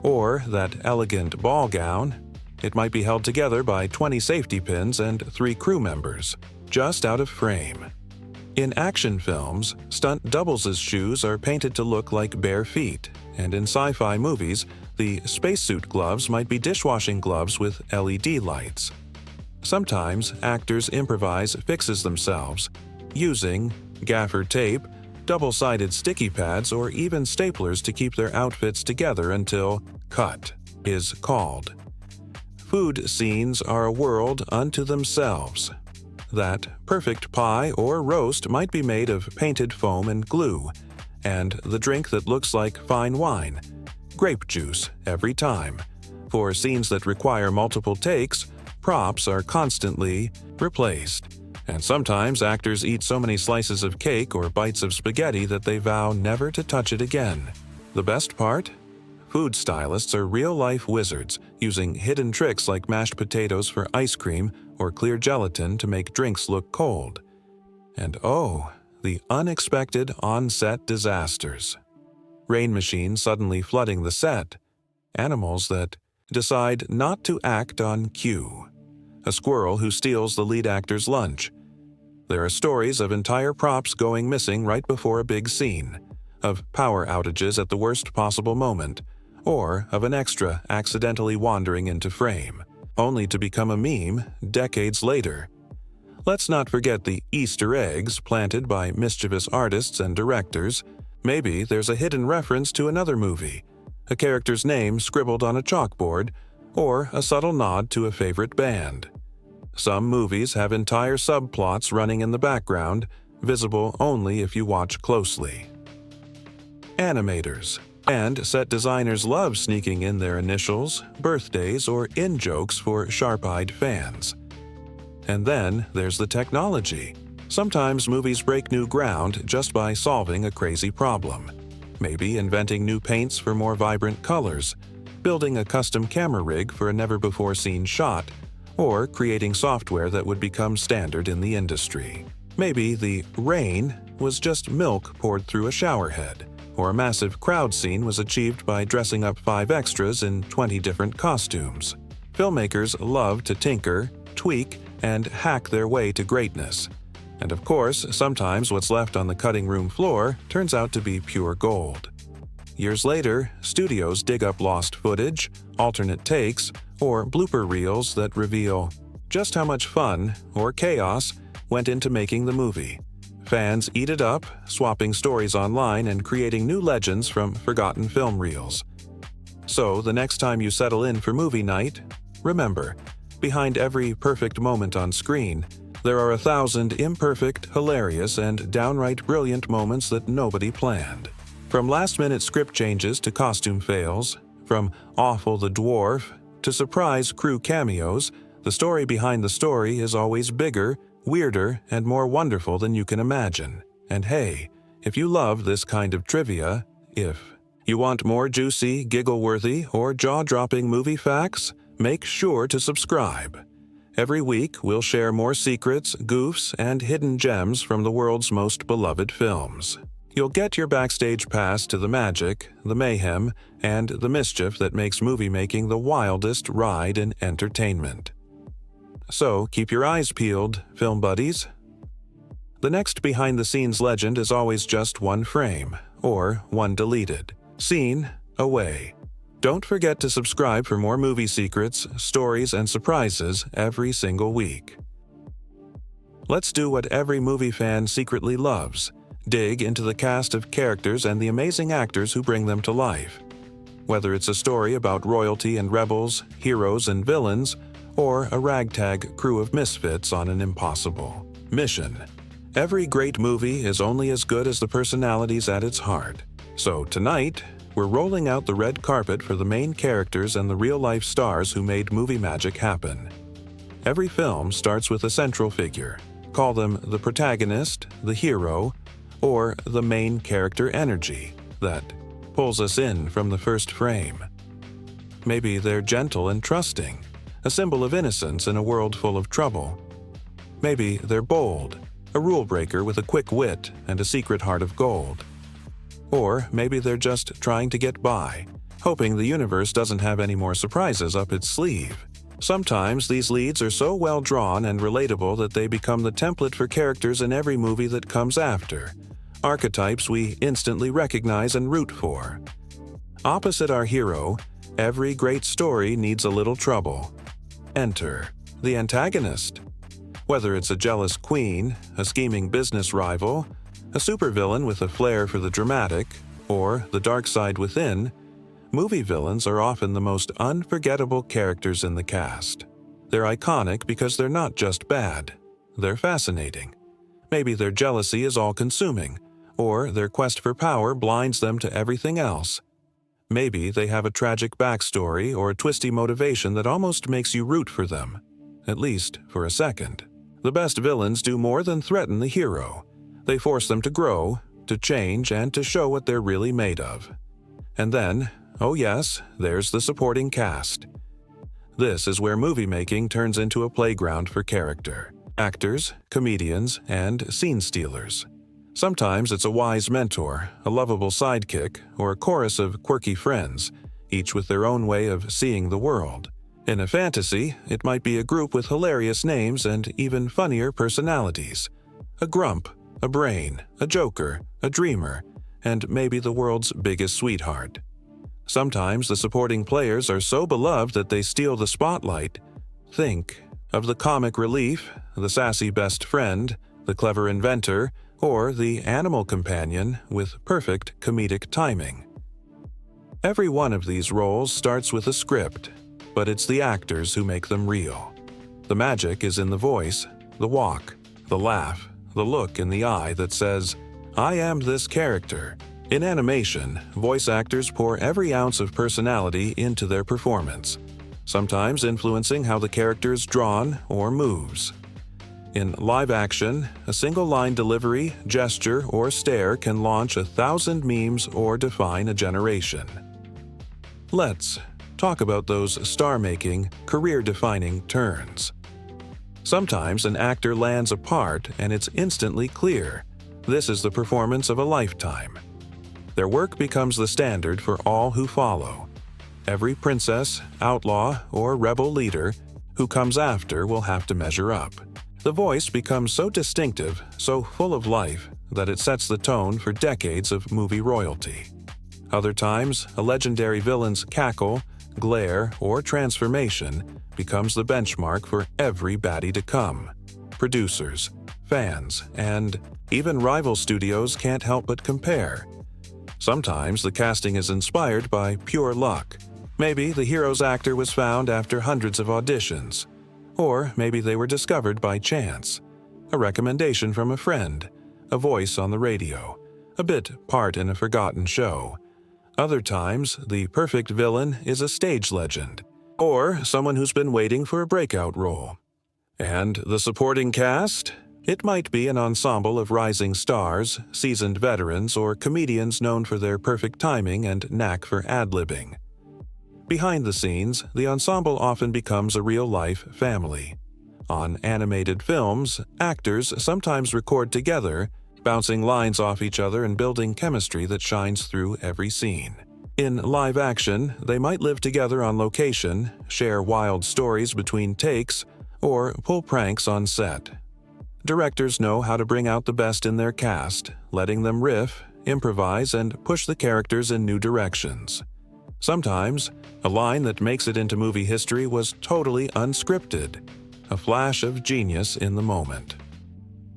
Or that elegant ball gown, it might be held together by 20 safety pins and 3 crew members, just out of frame. In action films, stunt doubles' shoes are painted to look like bare feet, and in sci-fi movies, the spacesuit gloves might be dishwashing gloves with LED lights. Sometimes actors improvise fixes themselves, using gaffer tape, double-sided sticky pads, or even staplers to keep their outfits together until cut is called. Food scenes are a world unto themselves. That perfect pie or roast might be made of painted foam and glue, and the drink that looks like fine wine, grape juice every time. For scenes that require multiple takes, props are constantly replaced. And sometimes actors eat so many slices of cake or bites of spaghetti that they vow never to touch it again. The best part? Food stylists are real-life wizards, using hidden tricks like mashed potatoes for ice cream or clear gelatin to make drinks look cold. And oh, the unexpected on-set disasters. Rain machines suddenly flooding the set. Animals that decide not to act on cue. A squirrel who steals the lead actor's lunch. There are stories of entire props going missing right before a big scene, of power outages at the worst possible moment, or of an extra accidentally wandering into frame, only to become a meme decades later. Let's not forget the Easter eggs planted by mischievous artists and directors. Maybe there's a hidden reference to another movie, a character's name scribbled on a chalkboard, or a subtle nod to a favorite band. Some movies have entire subplots running in the background, visible only if you watch closely. Animators and set designers love sneaking in their initials, birthdays, or in-jokes for sharp-eyed fans. And then there's the technology. Sometimes movies break new ground just by solving a crazy problem. Maybe inventing new paints for more vibrant colors, building a custom camera rig for a never-before-seen shot, or creating software that would become standard in the industry. Maybe the rain was just milk poured through a shower head, or a massive crowd scene was achieved by dressing up 5 extras in 20 different costumes. Filmmakers love to tinker, tweak, and hack their way to greatness. And of course, sometimes what's left on the cutting room floor turns out to be pure gold. Years later, studios dig up lost footage, alternate takes, or blooper reels that reveal just how much fun or chaos went into making the movie. Fans eat it up, swapping stories online and creating new legends from forgotten film reels. So, the next time you settle in for movie night, remember, behind every perfect moment on screen, there are 1,000 imperfect, hilarious, and downright brilliant moments that nobody planned. From last-minute script changes to costume fails, from Awful the Dwarf to surprise crew cameos, the story behind the story is always bigger, weirder, and more wonderful than you can imagine. And hey, if you love this kind of trivia, if you want more juicy, giggle-worthy, or jaw-dropping movie facts, make sure to subscribe. Every week, we'll share more secrets, goofs, and hidden gems from the world's most beloved films. You'll get your backstage pass to the magic, the mayhem, and the mischief that makes movie-making the wildest ride in entertainment. So keep your eyes peeled, film buddies. The next behind-the-scenes legend is always just one frame, or one deleted. Scene away. Don't forget to subscribe for more movie secrets, stories, and surprises every single week. Let's do what every movie fan secretly loves. Dig into the cast of characters and the amazing actors who bring them to life. Whether it's a story about royalty and rebels, heroes and villains, or a ragtag crew of misfits on an impossible mission. Every great movie is only as good as the personalities at its heart. So tonight, we're rolling out the red carpet for the main characters and the real-life stars who made movie magic happen. Every film starts with a central figure. Call them the protagonist, the hero, or the main character energy that pulls us in from the first frame. Maybe they're gentle and trusting, a symbol of innocence in a world full of trouble. Maybe they're bold, a rule breaker with a quick wit and a secret heart of gold. Or maybe they're just trying to get by, hoping the universe doesn't have any more surprises up its sleeve. Sometimes these leads are so well drawn and relatable that they become the template for characters in every movie that comes after, archetypes we instantly recognize and root for. Opposite our hero, every great story needs a little trouble. Enter the antagonist. Whether it's a jealous queen, a scheming business rival, a supervillain with a flair for the dramatic, or the dark side within, movie villains are often the most unforgettable characters in the cast. They're iconic because they're not just bad, they're fascinating. Maybe their jealousy is all-consuming, or their quest for power blinds them to everything else. Maybe they have a tragic backstory or a twisty motivation that almost makes you root for them, at least for a second. The best villains do more than threaten the hero. They force them to grow, to change, and to show what they're really made of. And then, oh yes, there's the supporting cast. This is where movie making turns into a playground for character. Actors, comedians, and scene stealers. Sometimes it's a wise mentor, a lovable sidekick, or a chorus of quirky friends, each with their own way of seeing the world. In a fantasy, it might be a group with hilarious names and even funnier personalities. A grump, a brain, a joker, a dreamer, and maybe the world's biggest sweetheart. Sometimes the supporting players are so beloved that they steal the spotlight. Think of the comic relief, the sassy best friend, the clever inventor, or the animal companion with perfect comedic timing. Every one of these roles starts with a script, but it's the actors who make them real. The magic is in the voice, the walk, the laugh, the look in the eye that says, "I am this character." In animation, voice actors pour every ounce of personality into their performance, sometimes influencing how the character is drawn or moves. In live action, a single line delivery, gesture, or stare can launch 1,000 memes or define a generation. Let's talk about those star-making, career-defining turns. Sometimes an actor lands a part and it's instantly clear. This is the performance of a lifetime. Their work becomes the standard for all who follow. Every princess, outlaw, or rebel leader who comes after will have to measure up. The voice becomes so distinctive, so full of life, that it sets the tone for decades of movie royalty. Other times, a legendary villain's cackle, glare, or transformation becomes the benchmark for every baddie to come. Producers, fans, and even rival studios can't help but compare. Sometimes the casting is inspired by pure luck. Maybe the hero's actor was found after hundreds of auditions. Or maybe they were discovered by chance. A recommendation from a friend, a voice on the radio, a bit part in a forgotten show. Other times, the perfect villain is a stage legend, or someone who's been waiting for a breakout role. And the supporting cast? It might be an ensemble of rising stars, seasoned veterans, or comedians known for their perfect timing and knack for ad-libbing. Behind the scenes, the ensemble often becomes a real-life family. On animated films, actors sometimes record together, bouncing lines off each other and building chemistry that shines through every scene. In live action, they might live together on location, share wild stories between takes, or pull pranks on set. Directors know how to bring out the best in their cast, letting them riff, improvise, and push the characters in new directions. Sometimes, a line that makes it into movie history was totally unscripted, a flash of genius in the moment.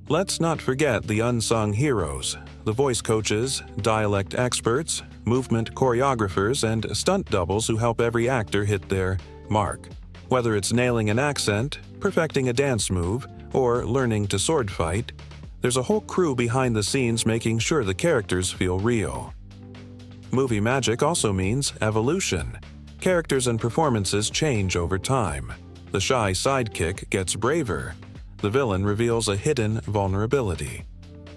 Let's not forget the unsung heroes, the voice coaches, dialect experts, movement choreographers, and stunt doubles who help every actor hit their mark. Whether it's nailing an accent, perfecting a dance move, or learning to sword fight, there's a whole crew behind the scenes making sure the characters feel real. Movie magic also means evolution. Characters and performances change over time. The shy sidekick gets braver. The villain reveals a hidden vulnerability.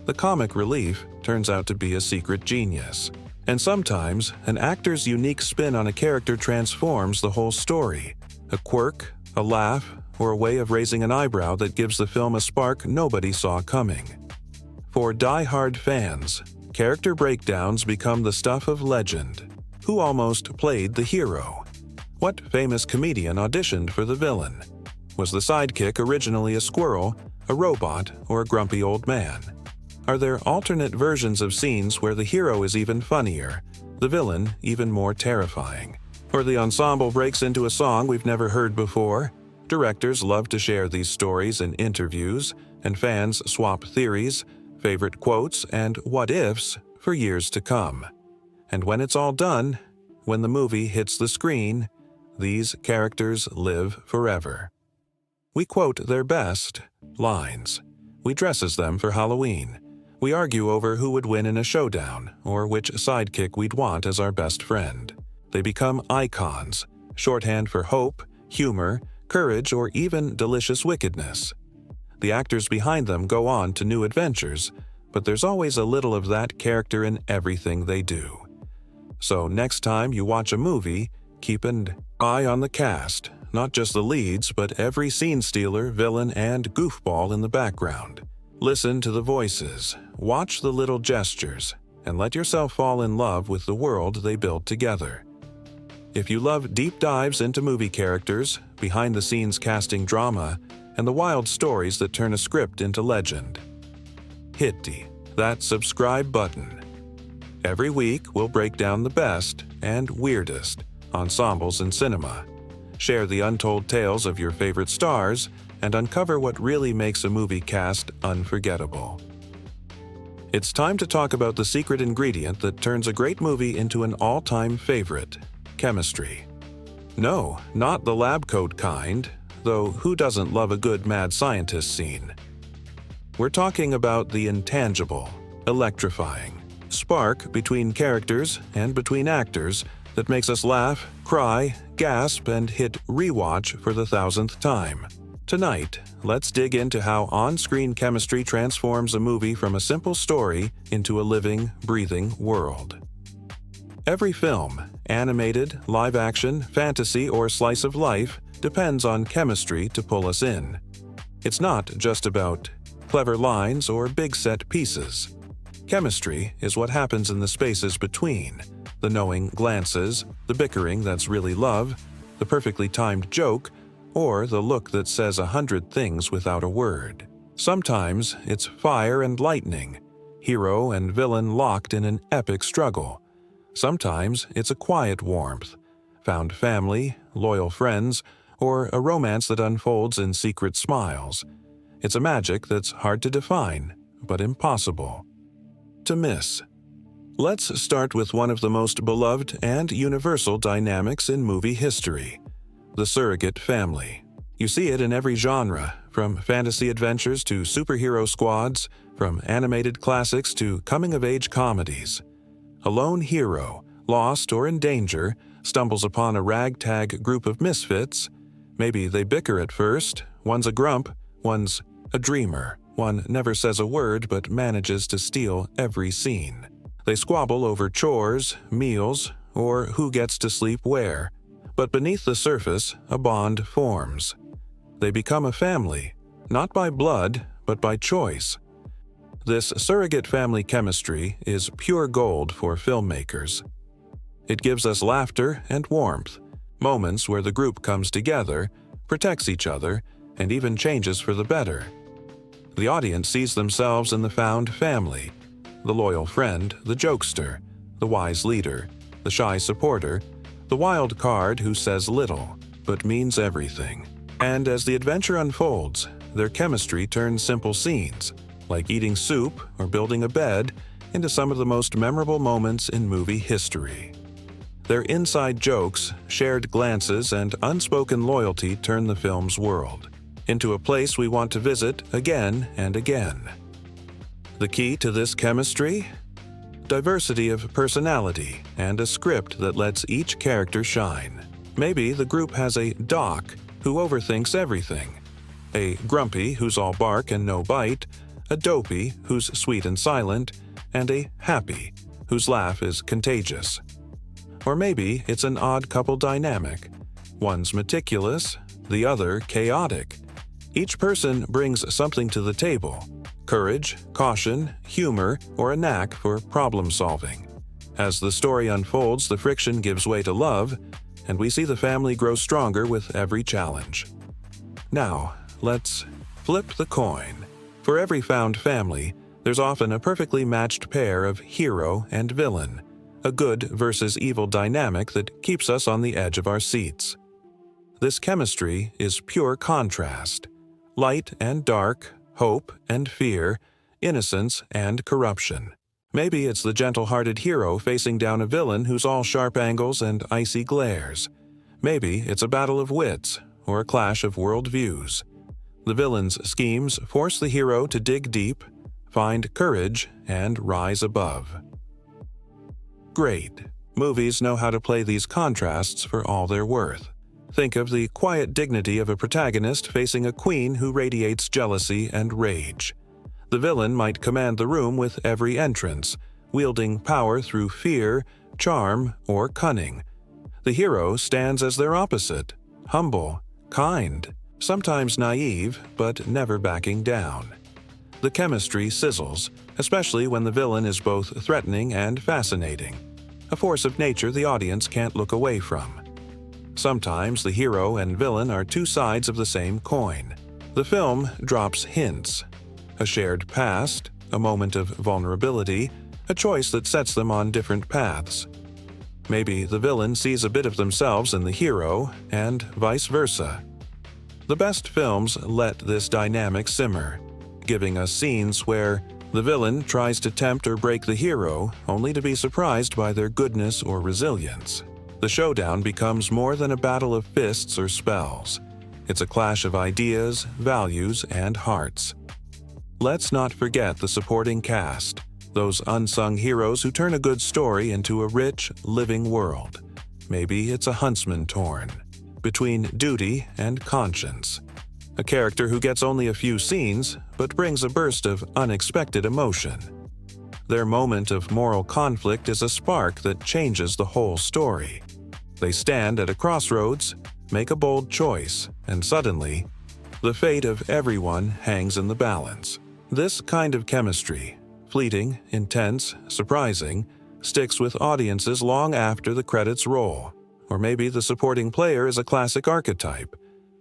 The comic relief turns out to be a secret genius. And sometimes, an actor's unique spin on a character transforms the whole story. A quirk, a laugh, or a way of raising an eyebrow that gives the film a spark nobody saw coming. For die-hard fans, character breakdowns become the stuff of legend. Who almost played the hero? What famous comedian auditioned for the villain? Was the sidekick originally a squirrel, a robot, or a grumpy old man? Are there alternate versions of scenes where the hero is even funnier, the villain even more terrifying? Or the ensemble breaks into a song we've never heard before? Directors love to share these stories in interviews, and fans swap theories, favorite quotes, and what-ifs for years to come. And when it's all done, when the movie hits the screen, these characters live forever. We quote their best lines. We dress as them for Halloween. We argue over who would win in a showdown, or which sidekick we'd want as our best friend. They become icons, shorthand for hope, humor, courage, or even delicious wickedness. The actors behind them go on to new adventures, but there's always a little of that character in everything they do. So next time you watch a movie, keep an eye on the cast, not just the leads, but every scene stealer, villain, and goofball in the background. Listen to the voices, watch the little gestures, and let yourself fall in love with the world they build together. If you love deep dives into movie characters, behind-the-scenes casting drama, and the wild stories that turn a script into legend, hit that subscribe button. Every week, we'll break down the best and weirdest ensembles in cinema, share the untold tales of your favorite stars, and uncover what really makes a movie cast unforgettable. It's time to talk about the secret ingredient that turns a great movie into an all-time favorite: chemistry. No, not the lab coat kind, though who doesn't love a good mad scientist scene? We're talking about the intangible, electrifying spark between characters and between actors that makes us laugh, cry, gasp, and hit rewatch for the 1000th time. Tonight, let's dig into how on-screen chemistry transforms a movie from a simple story into a living, breathing world. Every film, animated, live-action, fantasy, or slice of life, depends on chemistry to pull us in. It's not just about clever lines or big set pieces. Chemistry is what happens in the spaces between, the knowing glances, the bickering that's really love, the perfectly timed joke, or the look that says 100 things without a word. Sometimes it's fire and lightning, hero and villain locked in an epic struggle. Sometimes it's a quiet warmth, found family, loyal friends, or a romance that unfolds in secret smiles. It's a magic that's hard to define, but impossible to miss. Let's start with one of the most beloved and universal dynamics in movie history: the surrogate family. You see it in every genre, from fantasy adventures to superhero squads, from animated classics to coming-of-age comedies. A lone hero, lost or in danger, stumbles upon a ragtag group of misfits. Maybe they bicker at first, one's a grump, one's a dreamer, one never says a word but manages to steal every scene. They squabble over chores, meals, or who gets to sleep where. But beneath the surface, a bond forms. They become a family, not by blood, but by choice. This surrogate family chemistry is pure gold for filmmakers. It gives us laughter and warmth, moments where the group comes together, protects each other, and even changes for the better. The audience sees themselves in the found family: the loyal friend, the jokester, the wise leader, the shy supporter, the wild card who says little, but means everything. And as the adventure unfolds, their chemistry turns simple scenes, like eating soup or building a bed, into some of the most memorable moments in movie history. Their inside jokes, shared glances, and unspoken loyalty turn the film's world into a place we want to visit again and again. The key to this chemistry? Diversity of personality and a script that lets each character shine. Maybe the group has a Doc who overthinks everything, a Grumpy who's all bark and no bite, a Dopey who's sweet and silent, and a Happy whose laugh is contagious. Or maybe it's an odd couple dynamic. One's meticulous, the other chaotic. Each person brings something to the table: courage, caution, humor, or a knack for problem solving. As the story unfolds, the friction gives way to love, and we see the family grow stronger with every challenge. Now, let's flip the coin. For every found family, there's often a perfectly matched pair of hero and villain, a good versus evil dynamic that keeps us on the edge of our seats. This chemistry is pure contrast: light and dark, hope and fear, innocence and corruption. Maybe it's the gentle-hearted hero facing down a villain who's all sharp angles and icy glares. Maybe it's a battle of wits or a clash of worldviews. The villain's schemes force the hero to dig deep, find courage, and rise above. Great. Movies know how to play these contrasts for all they're worth. Think of the quiet dignity of a protagonist facing a queen who radiates jealousy and rage. The villain might command the room with every entrance, wielding power through fear, charm, or cunning. The hero stands as their opposite: humble, kind, sometimes naive, but never backing down. The chemistry sizzles, especially when the villain is both threatening and fascinating, a force of nature the audience can't look away from. Sometimes the hero and villain are two sides of the same coin. The film drops hints: a shared past, a moment of vulnerability, a choice that sets them on different paths. Maybe the villain sees a bit of themselves in the hero, and vice versa. The best films let this dynamic simmer, giving us scenes where the villain tries to tempt or break the hero, only to be surprised by their goodness or resilience. The showdown becomes more than a battle of fists or spells. It's a clash of ideas, values, and hearts. Let's not forget the supporting cast, those unsung heroes who turn a good story into a rich, living world. Maybe it's a huntsman torn between duty and conscience, a character who gets only a few scenes but brings a burst of unexpected emotion. Their moment of moral conflict is a spark that changes the whole story. They stand at a crossroads, make a bold choice, and suddenly, the fate of everyone hangs in the balance. This kind of chemistry, fleeting, intense, surprising, sticks with audiences long after the credits roll. Or maybe the supporting player is a classic archetype: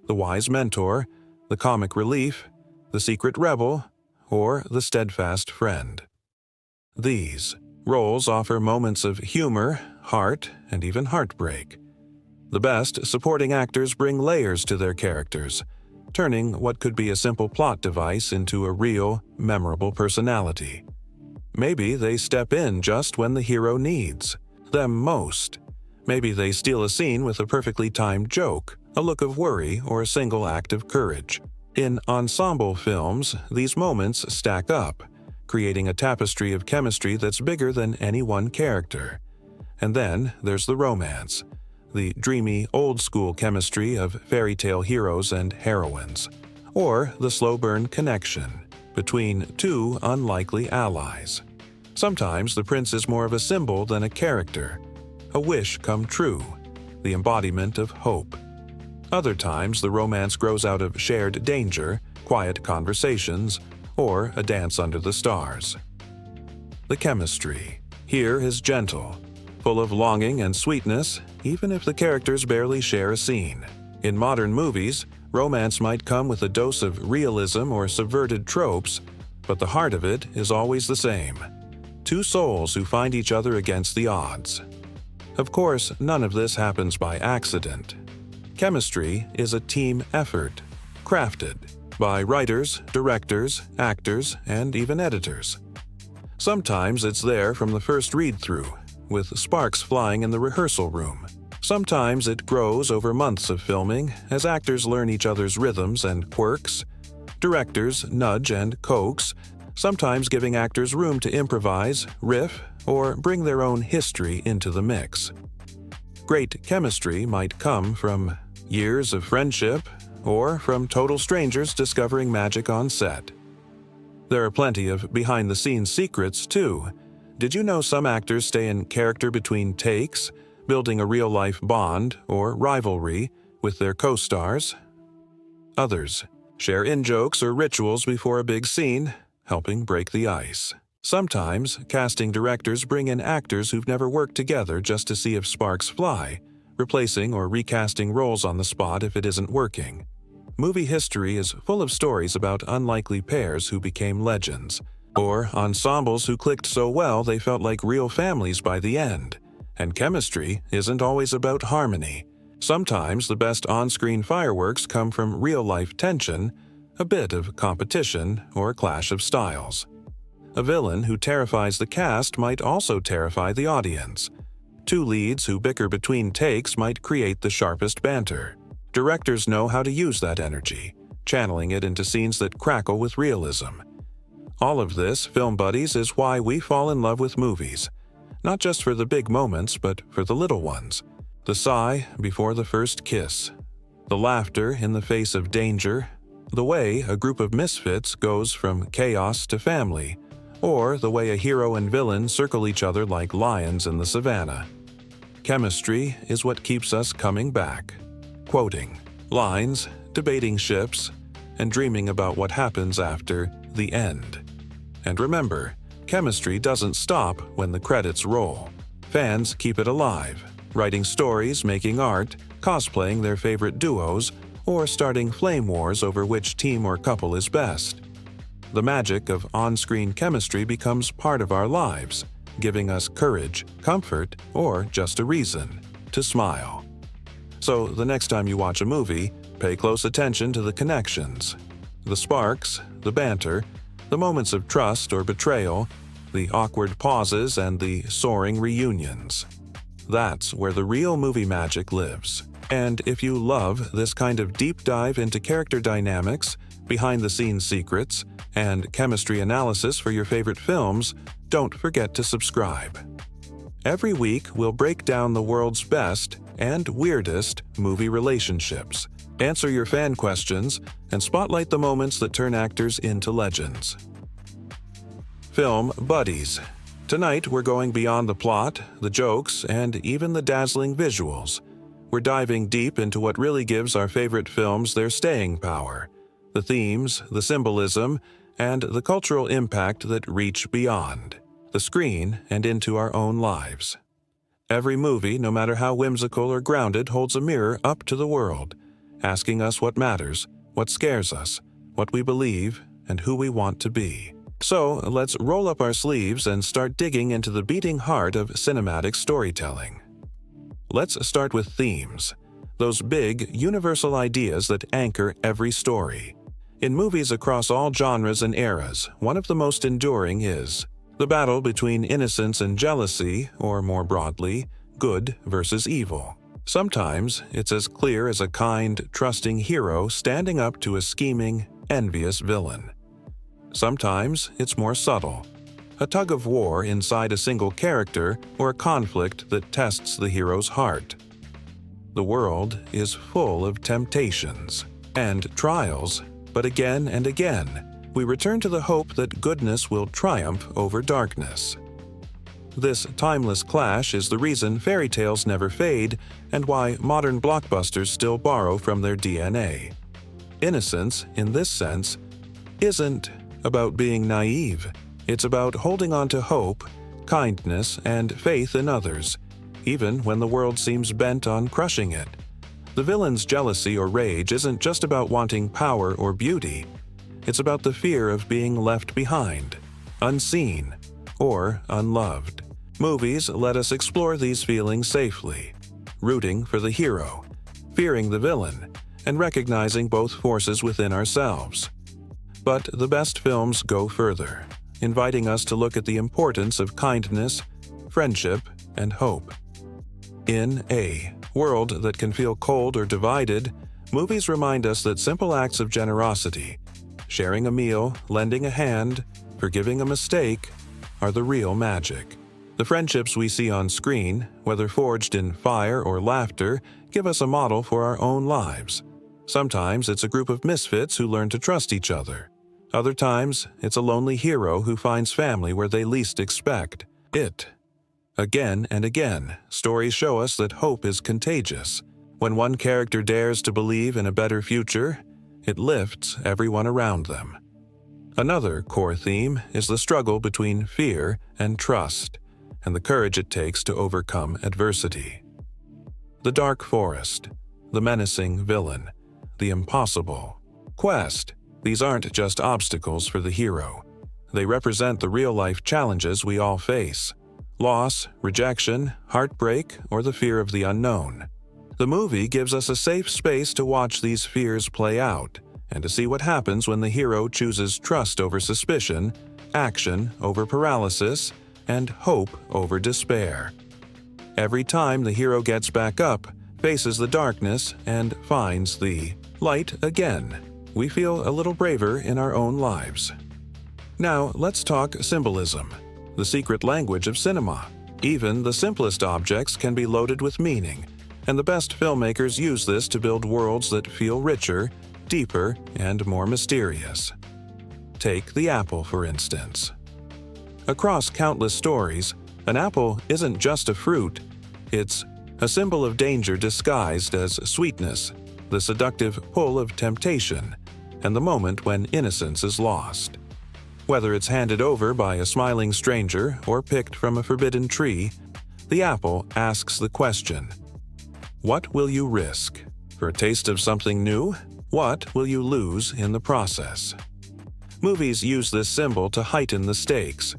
the wise mentor, the comic relief, the secret rebel, or the steadfast friend. These roles offer moments of humor, heart, and even heartbreak. The best supporting actors bring layers to their characters, turning what could be a simple plot device into a real, memorable personality. Maybe they step in just when the hero needs them most. Maybe they steal a scene with a perfectly timed joke, a look of worry, or a single act of courage. In ensemble films, these moments stack up, creating a tapestry of chemistry that's bigger than any one character. And then there's the romance, the dreamy, old-school chemistry of fairy tale heroes and heroines, or the slow-burn connection between two unlikely allies. Sometimes the prince is more of a symbol than a character, a wish come true, the embodiment of hope. Other times, the romance grows out of shared danger, quiet conversations, or a dance under the stars. The chemistry here is gentle, full of longing and sweetness, even if the characters barely share a scene. In modern movies, romance might come with a dose of realism or subverted tropes, but the heart of it is always the same: two souls who find each other against the odds. Of course, none of this happens by accident. Chemistry is a team effort, crafted by writers, directors, actors, and even editors. Sometimes it's there from the first read-through, with sparks flying in the rehearsal room. Sometimes it grows over months of filming as actors learn each other's rhythms and quirks. Directors nudge and coax, sometimes giving actors room to improvise, riff, or bring their own history into the mix. Great chemistry might come from years of friendship or from total strangers discovering magic on set. There are plenty of behind-the-scenes secrets, too. Did you know some actors stay in character between takes, building a real-life bond or rivalry with their co-stars? Others share in-jokes or rituals before a big scene, helping break the ice. Sometimes, casting directors bring in actors who've never worked together just to see if sparks fly, replacing or recasting roles on the spot if it isn't working. Movie history is full of stories about unlikely pairs who became legends, or ensembles who clicked so well they felt like real families by the end. And chemistry isn't always about harmony. Sometimes the best on-screen fireworks come from real-life tension, a bit of competition, or a clash of styles. A villain who terrifies the cast might also terrify the audience. Two leads who bicker between takes might create the sharpest banter. Directors know how to use that energy, channeling it into scenes that crackle with realism. All of this, film buddies, is why we fall in love with movies. Not just for the big moments, but for the little ones. The sigh before the first kiss. The laughter in the face of danger. The way a group of misfits goes from chaos to family. Or the way a hero and villain circle each other like lions in the savannah. Chemistry is what keeps us coming back. Quoting lines, debating ships, and dreaming about what happens after the end. And remember, chemistry doesn't stop when the credits roll. Fans keep it alive, writing stories, making art, cosplaying their favorite duos, or starting flame wars over which team or couple is best. The magic of on-screen chemistry becomes part of our lives, giving us courage, comfort, or just a reason to smile. So the next time you watch a movie, pay close attention to the connections, the sparks, the banter, the moments of trust or betrayal, the awkward pauses, and the soaring reunions. That's where the real movie magic lives. And if you love this kind of deep dive into character dynamics, behind-the-scenes secrets, and chemistry analysis for your favorite films, don't forget to subscribe. Every week, we'll break down the world's best and weirdest movie relationships, answer your fan questions, and spotlight the moments that turn actors into legends. Film Buddies. Tonight, we're going beyond the plot, the jokes, and even the dazzling visuals. We're diving deep into what really gives our favorite films their staying power, the themes, the symbolism, and the cultural impact that reach beyond the screen and into our own lives. Every movie, no matter how whimsical or grounded, holds a mirror up to the world, asking us what matters, what scares us, what we believe, and who we want to be. So, let's roll up our sleeves and start digging into the beating heart of cinematic storytelling. Let's start with themes, those big, universal ideas that anchor every story. In movies across all genres and eras, one of the most enduring is the battle between innocence and jealousy, or more broadly, good versus evil. Sometimes it's as clear as a kind, trusting hero standing up to a scheming, envious villain. Sometimes it's more subtle, a tug-of-war inside a single character or a conflict that tests the hero's heart. The world is full of temptations and trials, but again and again, we return to the hope that goodness will triumph over darkness. This timeless clash is the reason fairy tales never fade and why modern blockbusters still borrow from their DNA. Innocence, in this sense, isn't about being naive. It's about holding on to hope, kindness, and faith in others, even when the world seems bent on crushing it. The villain's jealousy or rage isn't just about wanting power or beauty. It's about the fear of being left behind, unseen, or unloved. Movies let us explore these feelings safely, rooting for the hero, fearing the villain, and recognizing both forces within ourselves. But the best films go further, inviting us to look at the importance of kindness, friendship, and hope. In a world that can feel cold or divided, movies remind us that simple acts of generosity, sharing a meal, lending a hand, forgiving a mistake, are the real magic. The friendships we see on screen, whether forged in fire or laughter, give us a model for our own lives. Sometimes it's a group of misfits who learn to trust each other. Other times, it's a lonely hero who finds family where they least expect it. Again and again, stories show us that hope is contagious. When one character dares to believe in a better future, it lifts everyone around them. Another core theme is the struggle between fear and trust, and the courage it takes to overcome adversity. The dark forest, the menacing villain, the impossible quest. These aren't just obstacles for the hero. They represent the real-life challenges we all face: loss, rejection, heartbreak, or the fear of the unknown. The movie gives us a safe space to watch these fears play out and to see what happens when the hero chooses trust over suspicion, action over paralysis, and hope over despair. Every time the hero gets back up, faces the darkness, and finds the light again, we feel a little braver in our own lives. Now, let's talk symbolism, the secret language of cinema. Even the simplest objects can be loaded with meaning, and the best filmmakers use this to build worlds that feel richer, deeper, and more mysterious. Take the apple, for instance. Across countless stories, an apple isn't just a fruit, it's a symbol of danger disguised as sweetness, the seductive pull of temptation, and the moment when innocence is lost. Whether it's handed over by a smiling stranger or picked from a forbidden tree, the apple asks the question, what will you risk? For a taste of something new? What will you lose in the process? Movies use this symbol to heighten the stakes,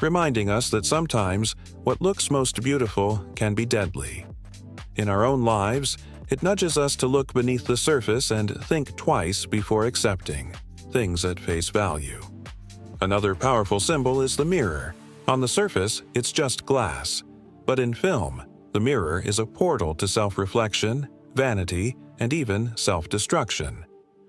reminding us that sometimes what looks most beautiful can be deadly. In our own lives, it nudges us to look beneath the surface and think twice before accepting things at face value. Another powerful symbol is the mirror. On the surface, it's just glass, but in film, the mirror is a portal to self-reflection, vanity, and even self-destruction.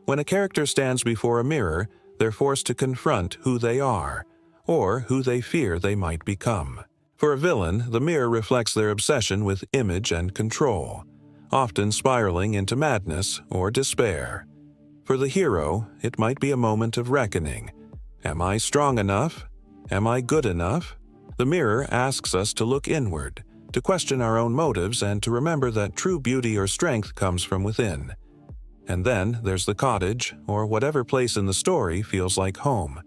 When a character stands before a mirror, they're forced to confront who they are, or who they fear they might become. For a villain, the mirror reflects their obsession with image and control, often spiraling into madness or despair. For the hero, it might be a moment of reckoning. Am I strong enough? Am I good enough? The mirror asks us to look inward, to question our own motives, and to remember that true beauty or strength comes from within. And then there's the cottage, or whatever place in the story feels like home.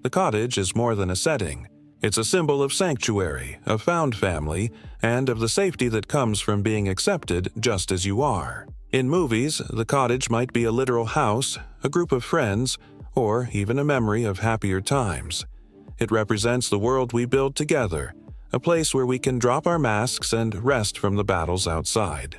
The cottage is more than a setting. It's a symbol of sanctuary, of found family, and of the safety that comes from being accepted just as you are. In movies, the cottage might be a literal house, a group of friends, or even a memory of happier times. It represents the world we build together, a place where we can drop our masks and rest from the battles outside.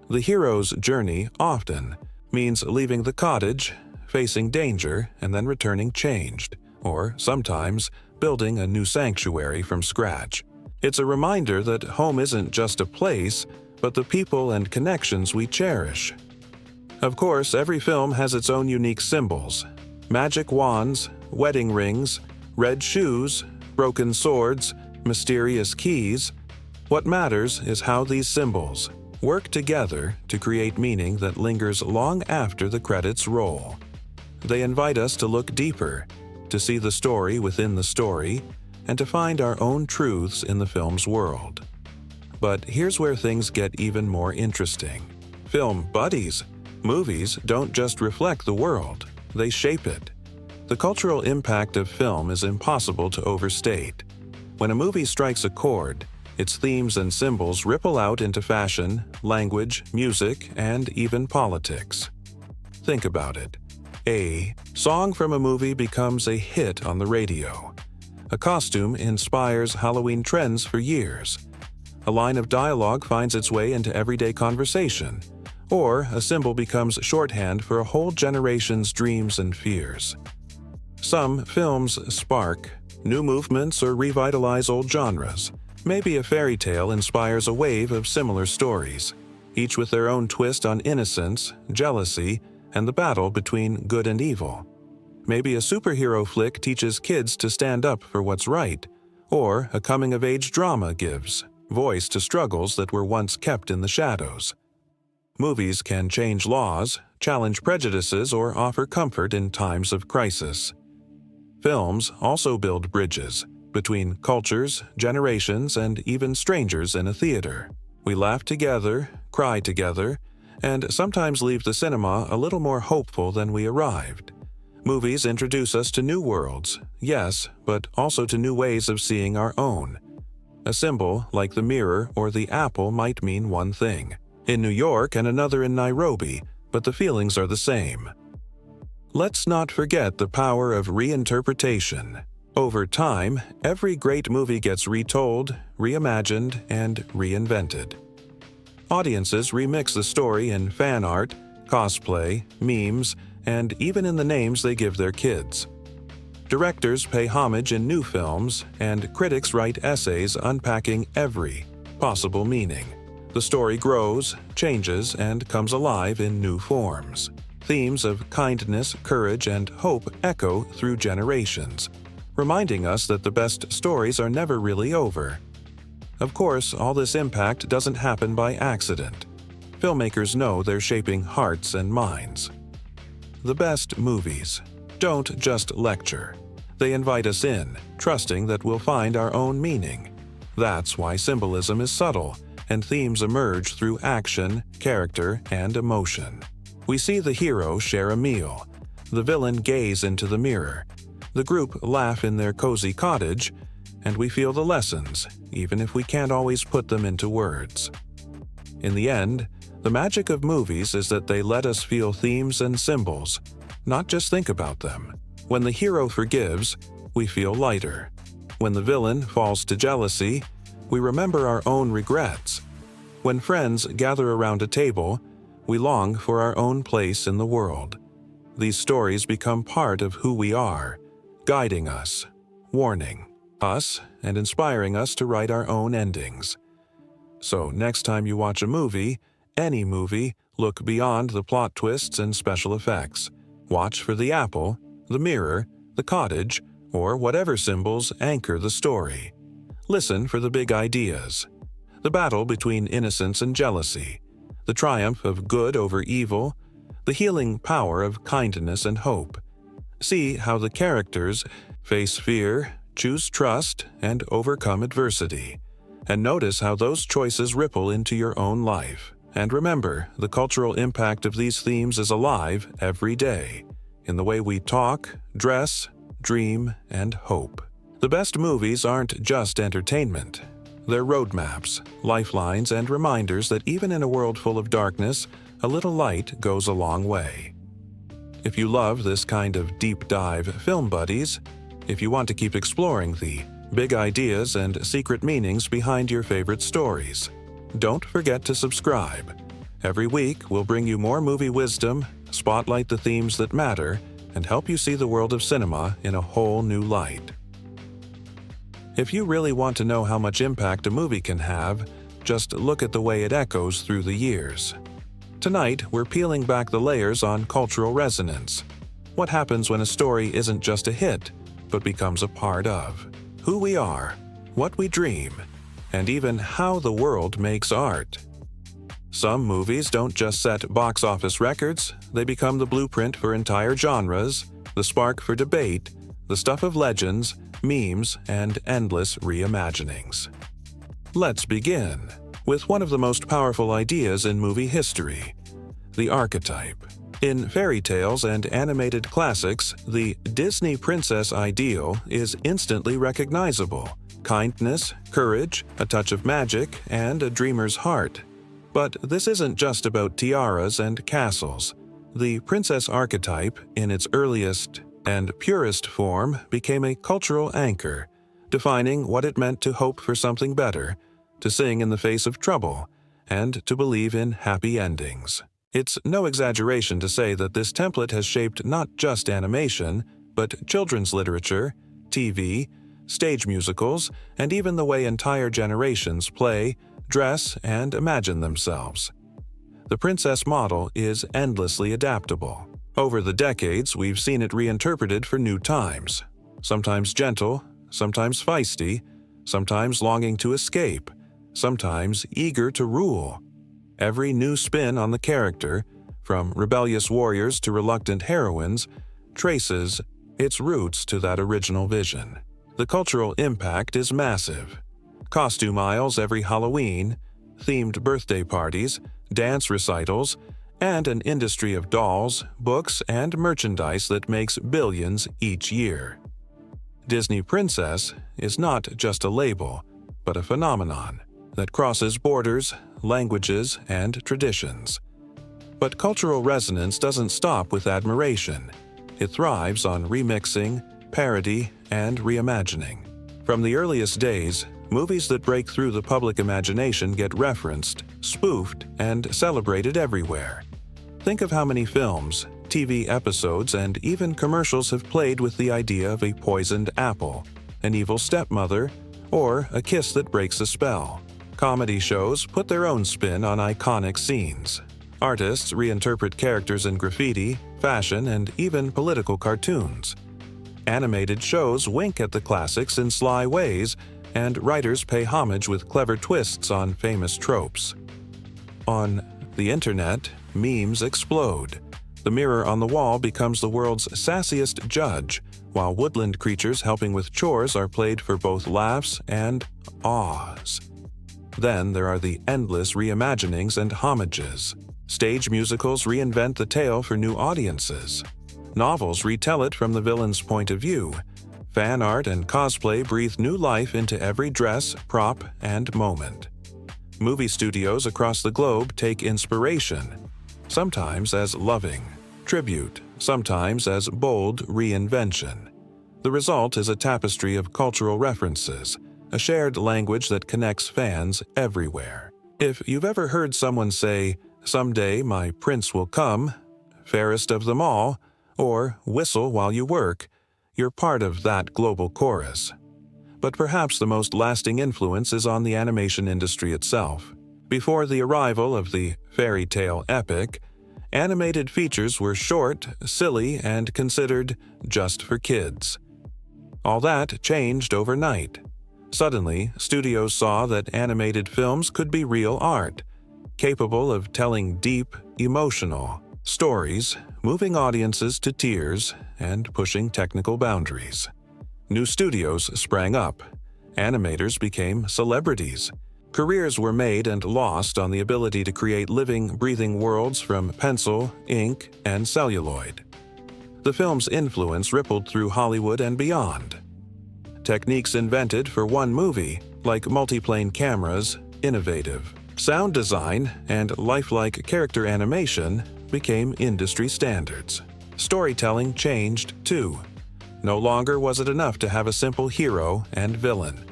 The hero's journey often means leaving the cottage, facing danger, and then returning changed, or sometimes building a new sanctuary from scratch. It's a reminder that home isn't just a place, but the people and connections we cherish. Of course, every film has its own unique symbols: magic wands, wedding rings, red shoes, broken swords, mysterious keys. What matters is how these symbols work together to create meaning that lingers long after the credits roll. They invite us to look deeper, to see the story within the story, and to find our own truths in the film's world. But here's where things get even more interesting. Film buddies. Movies don't just reflect the world, they shape it. The cultural impact of film is impossible to overstate. When a movie strikes a chord, its themes and symbols ripple out into fashion, language, music, and even politics. Think about it. A song from a movie becomes a hit on the radio. A costume inspires Halloween trends for years. A line of dialogue finds its way into everyday conversation, or a symbol becomes shorthand for a whole generation's dreams and fears. Some films spark, new movements, or revitalize old genres. Maybe a fairy tale inspires a wave of similar stories, each with their own twist on innocence, jealousy, and the battle between good and evil. Maybe a superhero flick teaches kids to stand up for what's right, or a coming-of-age drama gives voice to struggles that were once kept in the shadows. Movies can change laws, challenge prejudices, or offer comfort in times of crisis. Films also build bridges between cultures, generations, and even strangers in a theater. We laugh together, cry together, and sometimes leave the cinema a little more hopeful than we arrived. Movies introduce us to new worlds, yes, but also to new ways of seeing our own. A symbol like the mirror or the apple might mean one thing in New York and another in Nairobi, but the feelings are the same. Let's not forget the power of reinterpretation. Over time, every great movie gets retold, reimagined, and reinvented. Audiences remix the story in fan art, cosplay, memes, and even in the names they give their kids. Directors pay homage in new films, and critics write essays unpacking every possible meaning. The story grows, changes, and comes alive in new forms. Themes of kindness, courage, and hope echo through generations, reminding us that the best stories are never really over. Of course, all this impact doesn't happen by accident. Filmmakers know they're shaping hearts and minds. The best movies don't just lecture. They invite us in, trusting that we'll find our own meaning. That's why symbolism is subtle, and themes emerge through action, character, and emotion. We see the hero share a meal, the villain gaze into the mirror, the group laugh in their cozy cottage, and we feel the lessons, even if we can't always put them into words. In the end, the magic of movies is that they let us feel themes and symbols, not just think about them. When the hero forgives, we feel lighter. When the villain falls to jealousy, we remember our own regrets. When friends gather around a table, we long for our own place in the world. These stories become part of who we are, guiding us, warning us, and inspiring us to write our own endings. So next time you watch a movie, any movie, look beyond the plot twists and special effects. Watch for the apple, the mirror, the cottage, or whatever symbols anchor the story. Listen for the big ideas. The battle between innocence and jealousy, the triumph of good over evil, the healing power of kindness and hope. See how the characters face fear, choose trust, and overcome adversity. And notice how those choices ripple into your own life. And remember, the cultural impact of these themes is alive every day, in the way we talk, dress, dream, and hope. The best movies aren't just entertainment. They're roadmaps, lifelines, and reminders that even in a world full of darkness, a little light goes a long way. If you love this kind of deep dive film buddies, if you want to keep exploring the big ideas and secret meanings behind your favorite stories, don't forget to subscribe. Every week, we'll bring you more movie wisdom, spotlight the themes that matter, and help you see the world of cinema in a whole new light. If you really want to know how much impact a movie can have, just look at the way it echoes through the years. Tonight, we're peeling back the layers on cultural resonance. What happens when a story isn't just a hit, but becomes a part of who we are, what we dream, and even how the world makes art. Some movies don't just set box office records, they become the blueprint for entire genres, the spark for debate, the stuff of legends, memes, and endless reimaginings. Let's begin with one of the most powerful ideas in movie history, the archetype. In fairy tales and animated classics, the Disney princess ideal is instantly recognizable. Kindness, courage, a touch of magic, and a dreamer's heart. But this isn't just about tiaras and castles. The princess archetype, in its earliest and purest form, became a cultural anchor, defining what it meant to hope for something better, to sing in the face of trouble, and to believe in happy endings. It's no exaggeration to say that this template has shaped not just animation, but children's literature, TV, stage musicals, and even the way entire generations play, dress, and imagine themselves. The princess model is endlessly adaptable. Over the decades, we've seen it reinterpreted for new times. Sometimes gentle, sometimes feisty, sometimes longing to escape, sometimes eager to rule. Every new spin on the character, from rebellious warriors to reluctant heroines, traces its roots to that original vision. The cultural impact is massive. Costume aisles every Halloween, themed birthday parties, dance recitals, and an industry of dolls, books, and merchandise that makes billions each year. Disney Princess is not just a label, but a phenomenon that crosses borders, languages, and traditions. But cultural resonance doesn't stop with admiration. It thrives on remixing, parody, and reimagining. From the earliest days, movies that break through the public imagination get referenced, spoofed, and celebrated everywhere. Think of how many films, TV episodes, and even commercials have played with the idea of a poisoned apple, an evil stepmother, or a kiss that breaks a spell. Comedy shows put their own spin on iconic scenes. Artists reinterpret characters in graffiti, fashion, and even political cartoons. Animated shows wink at the classics in sly ways, and writers pay homage with clever twists on famous tropes. On the internet, memes explode. The mirror on the wall becomes the world's sassiest judge, while woodland creatures helping with chores are played for both laughs and awes. Then there are the endless reimaginings and homages. Stage musicals reinvent the tale for new audiences. Novels retell it from the villain's point of view. Fan art and cosplay breathe new life into every dress, prop, and moment. Movie studios across the globe take inspiration, sometimes as loving tribute, sometimes as bold reinvention. The result is a tapestry of cultural references, a shared language that connects fans everywhere. If you've ever heard someone say, "Someday my prince will come," "fairest of them all," or "whistle while you work," you're part of that global chorus. But perhaps the most lasting influence is on the animation industry itself. Before the arrival of the fairy tale epic, animated features were short, silly, and considered just for kids. All that changed overnight. Suddenly, studios saw that animated films could be real art, capable of telling deep, emotional stories, moving audiences to tears, and pushing technical boundaries. New studios sprang up. Animators became celebrities. Careers were made and lost on the ability to create living, breathing worlds from pencil, ink, and celluloid. The film's influence rippled through Hollywood and beyond. Techniques invented for one movie, like multiplane cameras, innovative sound design, and lifelike character animation, became industry standards. Storytelling changed too. No longer was it enough to have a simple hero and villain.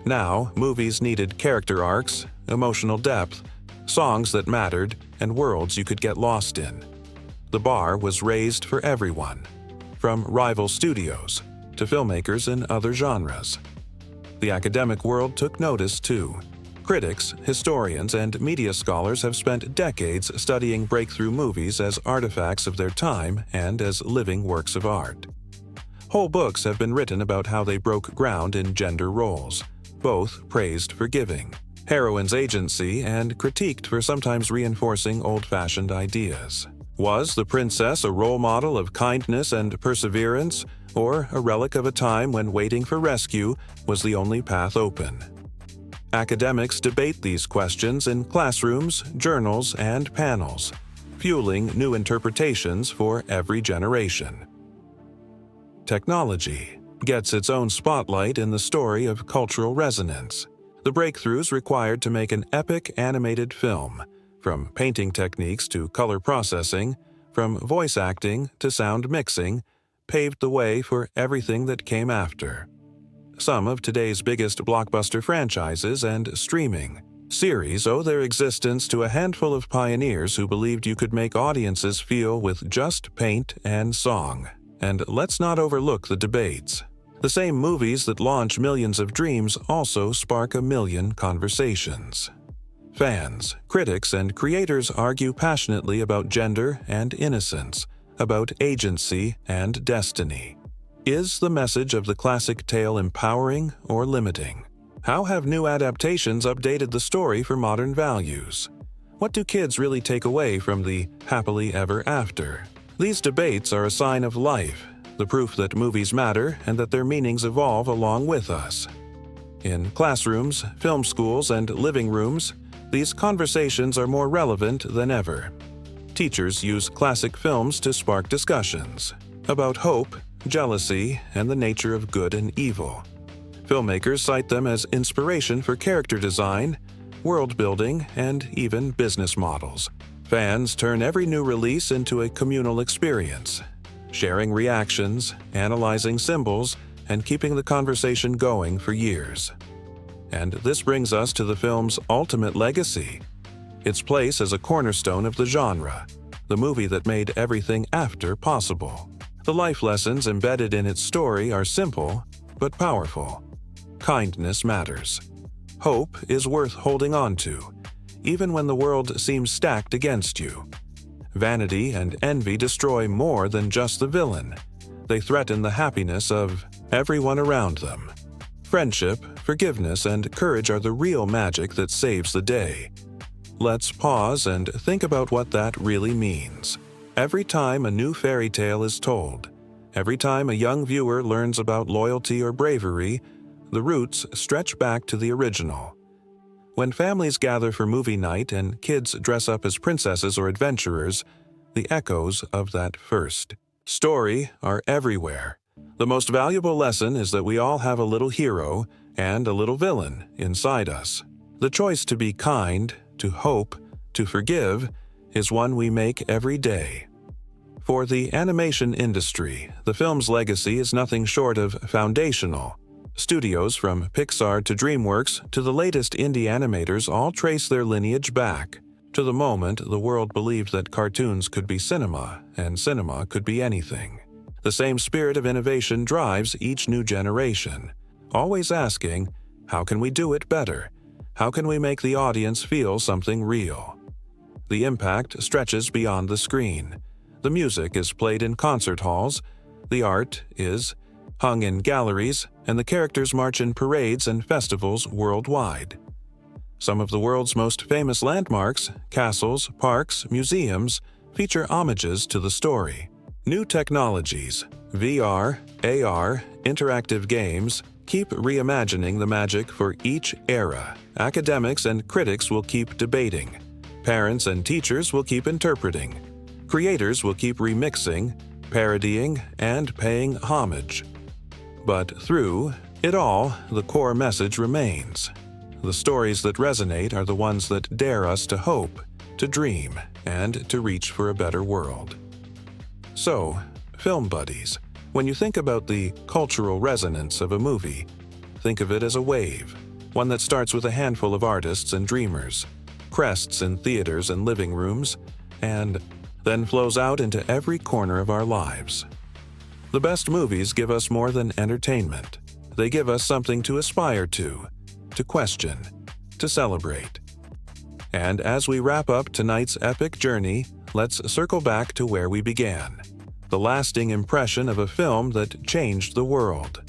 Now, movies needed character arcs, emotional depth, songs that mattered, and worlds you could get lost in. The bar was raised for everyone, from rival studios to filmmakers in other genres. The academic world took notice too. Critics, historians, and media scholars have spent decades studying breakthrough movies as artifacts of their time and as living works of art. Whole books have been written about how they broke ground in gender roles, both praised for giving, heroine's agency, and critiqued for sometimes reinforcing old-fashioned ideas. Was the princess a role model of kindness and perseverance, or a relic of a time when waiting for rescue was the only path open? Academics debate these questions in classrooms, journals, and panels, fueling new interpretations for every generation. Technology gets its own spotlight in the story of cultural resonance. The breakthroughs required to make an epic animated film, from painting techniques to color processing, from voice acting to sound mixing, paved the way for everything that came after. Some of today's biggest blockbuster franchises and streaming series owe their existence to a handful of pioneers who believed you could make audiences feel with just paint and song. And let's not overlook the debates. The same movies that launch millions of dreams also spark a million conversations. Fans, critics, and creators argue passionately about gender and innocence, about agency and destiny. Is the message of the classic tale empowering or limiting? How have new adaptations updated the story for modern values? What do kids really take away from the happily ever after? These debates are a sign of life, the proof that movies matter and that their meanings evolve along with us. In classrooms, film schools, and living rooms, these conversations are more relevant than ever. Teachers use classic films to spark discussions about hope, jealousy, and the nature of good and evil. Filmmakers cite them as inspiration for character design, world building, and even business models. Fans turn every new release into a communal experience, sharing reactions, analyzing symbols, and keeping the conversation going for years. And this brings us to the film's ultimate legacy, its place as a cornerstone of the genre, the movie that made everything after possible. The life lessons embedded in its story are simple but powerful. Kindness matters. Hope is worth holding on to, even when the world seems stacked against you. Vanity and envy destroy more than just the villain. They threaten the happiness of everyone around them. Friendship, forgiveness, and courage are the real magic that saves the day. Let's pause and think about what that really means. Every time a new fairy tale is told, every time a young viewer learns about loyalty or bravery, the roots stretch back to the original. When families gather for movie night and kids dress up as princesses or adventurers, the echoes of that first story are everywhere. The most valuable lesson is that we all have a little hero and a little villain inside us. The choice to be kind, to hope, to forgive, is one we make every day. For the animation industry, the film's legacy is nothing short of foundational. Studios from Pixar to DreamWorks to the latest indie animators all trace their lineage back to the moment the world believed that cartoons could be cinema and cinema could be anything. The same spirit of innovation drives each new generation, always asking, how can we do it better? How can we make the audience feel something real? The impact stretches beyond the screen. The music is played in concert halls, the art is hung in galleries, and the characters march in parades and festivals worldwide. Some of the world's most famous landmarks, castles, parks, museums, feature homages to the story. New technologies, VR, AR, interactive games, keep reimagining the magic for each era. Academics and critics will keep debating. Parents and teachers will keep interpreting. Creators will keep remixing, parodying, and paying homage. But through it all, the core message remains. The stories that resonate are the ones that dare us to hope, to dream, and to reach for a better world. So, film buddies, when you think about the cultural resonance of a movie, think of it as a wave, one that starts with a handful of artists and dreamers, crests in theaters and living rooms, and then flows out into every corner of our lives. The best movies give us more than entertainment. They give us something to aspire to question, to celebrate. And as we wrap up tonight's epic journey, let's circle back to where we began. The lasting impression of a film that changed the world.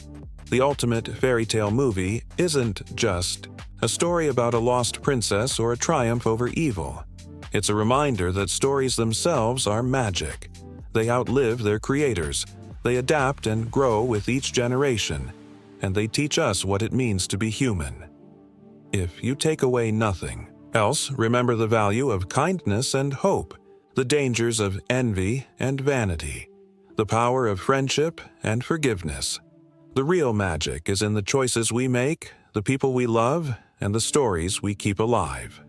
The ultimate fairy tale movie isn't just a story about a lost princess or a triumph over evil. It's a reminder that stories themselves are magic. They outlive their creators. They adapt and grow with each generation, and they teach us what it means to be human. If you take away nothing else, remember the value of kindness and hope, the dangers of envy and vanity, the power of friendship and forgiveness. The real magic is in the choices we make, the people we love, and the stories we keep alive.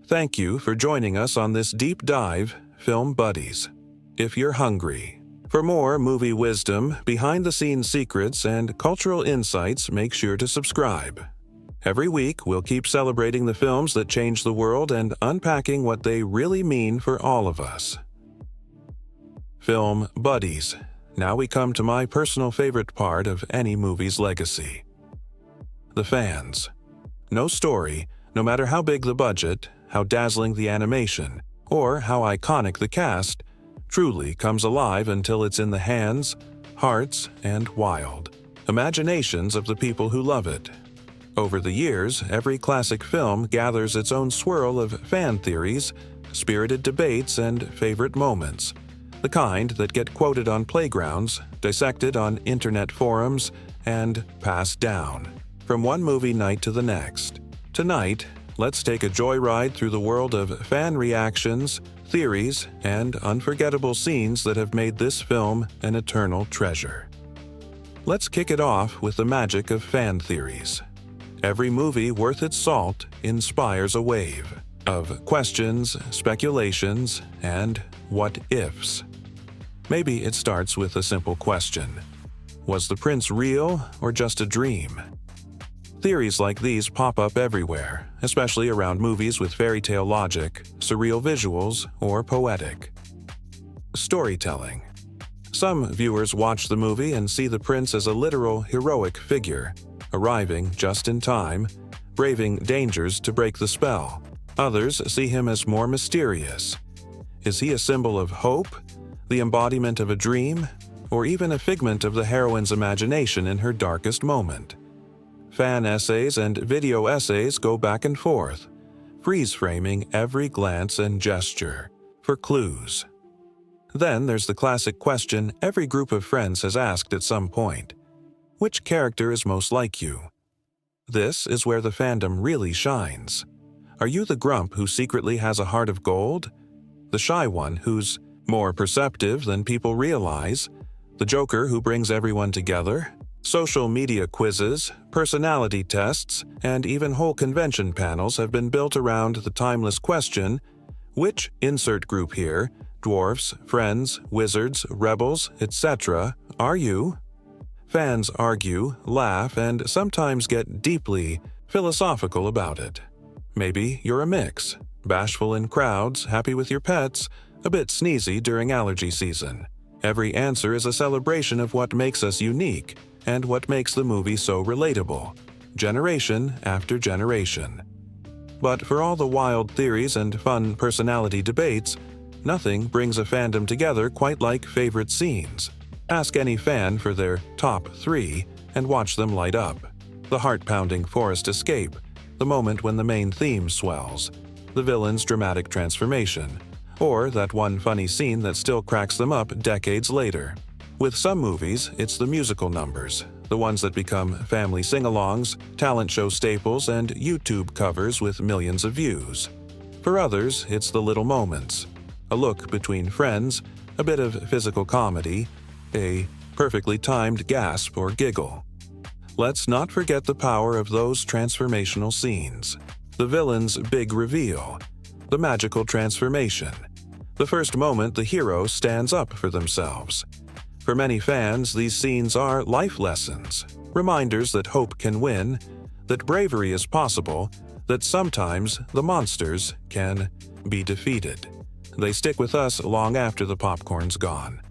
Thank you for joining us on this deep dive, Film Buddies. If you're hungry for more movie wisdom, behind-the-scenes secrets, and cultural insights, make sure to subscribe. Every week, we'll keep celebrating the films that change the world and unpacking what they really mean for all of us. Film Buddies. Now we come to my personal favorite part of any movie's legacy. The fans. No story, no matter how big the budget, how dazzling the animation, or how iconic the cast, truly comes alive until it's in the hands, hearts, and wild imaginations of the people who love it. Over the years, every classic film gathers its own swirl of fan theories, spirited debates, and favorite moments. The kind that get quoted on playgrounds, dissected on internet forums, and passed down from one movie night to the next. Tonight, let's take a joyride through the world of fan reactions, theories, and unforgettable scenes that have made this film an eternal treasure. Let's kick it off with the magic of fan theories. Every movie worth its salt inspires a wave of questions, speculations, and what-ifs. Maybe it starts with a simple question. Was the prince real or just a dream? Theories like these pop up everywhere, especially around movies with fairy tale logic, surreal visuals, or poetic. Storytelling. Some viewers watch the movie and see the prince as a literal heroic figure, arriving just in time, braving dangers to break the spell. Others see him as more mysterious. Is he a symbol of hope, the embodiment of a dream, or even a figment of the heroine's imagination in her darkest moment? Fan essays and video essays go back and forth, freeze-framing every glance and gesture for clues. Then there's the classic question every group of friends has asked at some point. Which character is most like you? This is where the fandom really shines. Are you the grump who secretly has a heart of gold? The shy one who's more perceptive than people realize? The joker who brings everyone together? Social media quizzes, personality tests, and even whole convention panels have been built around the timeless question, which insert group here, dwarfs, friends, wizards, rebels, etc., are you? Fans argue, laugh, and sometimes get deeply philosophical about it. Maybe you're a mix, bashful in crowds, happy with your pets, a bit sneezy during allergy season. Every answer is a celebration of what makes us unique and what makes the movie so relatable, generation after generation. But for all the wild theories and fun personality debates, nothing brings a fandom together quite like favorite scenes. Ask any fan for their top 3 and watch them light up. The heart-pounding forest escape, the moment when the main theme swells, the villain's dramatic transformation, or that one funny scene that still cracks them up decades later. With some movies, it's the musical numbers, the ones that become family sing-alongs, talent show staples, and YouTube covers with millions of views. For others, it's the little moments, a look between friends, a bit of physical comedy, a perfectly timed gasp or giggle. Let's not forget the power of those transformational scenes. The villain's big reveal, the magical transformation, the first moment the hero stands up for themselves. For many fans, these scenes are life lessons, reminders that hope can win, that bravery is possible, that sometimes the monsters can be defeated. They stick with us long after the popcorn's gone.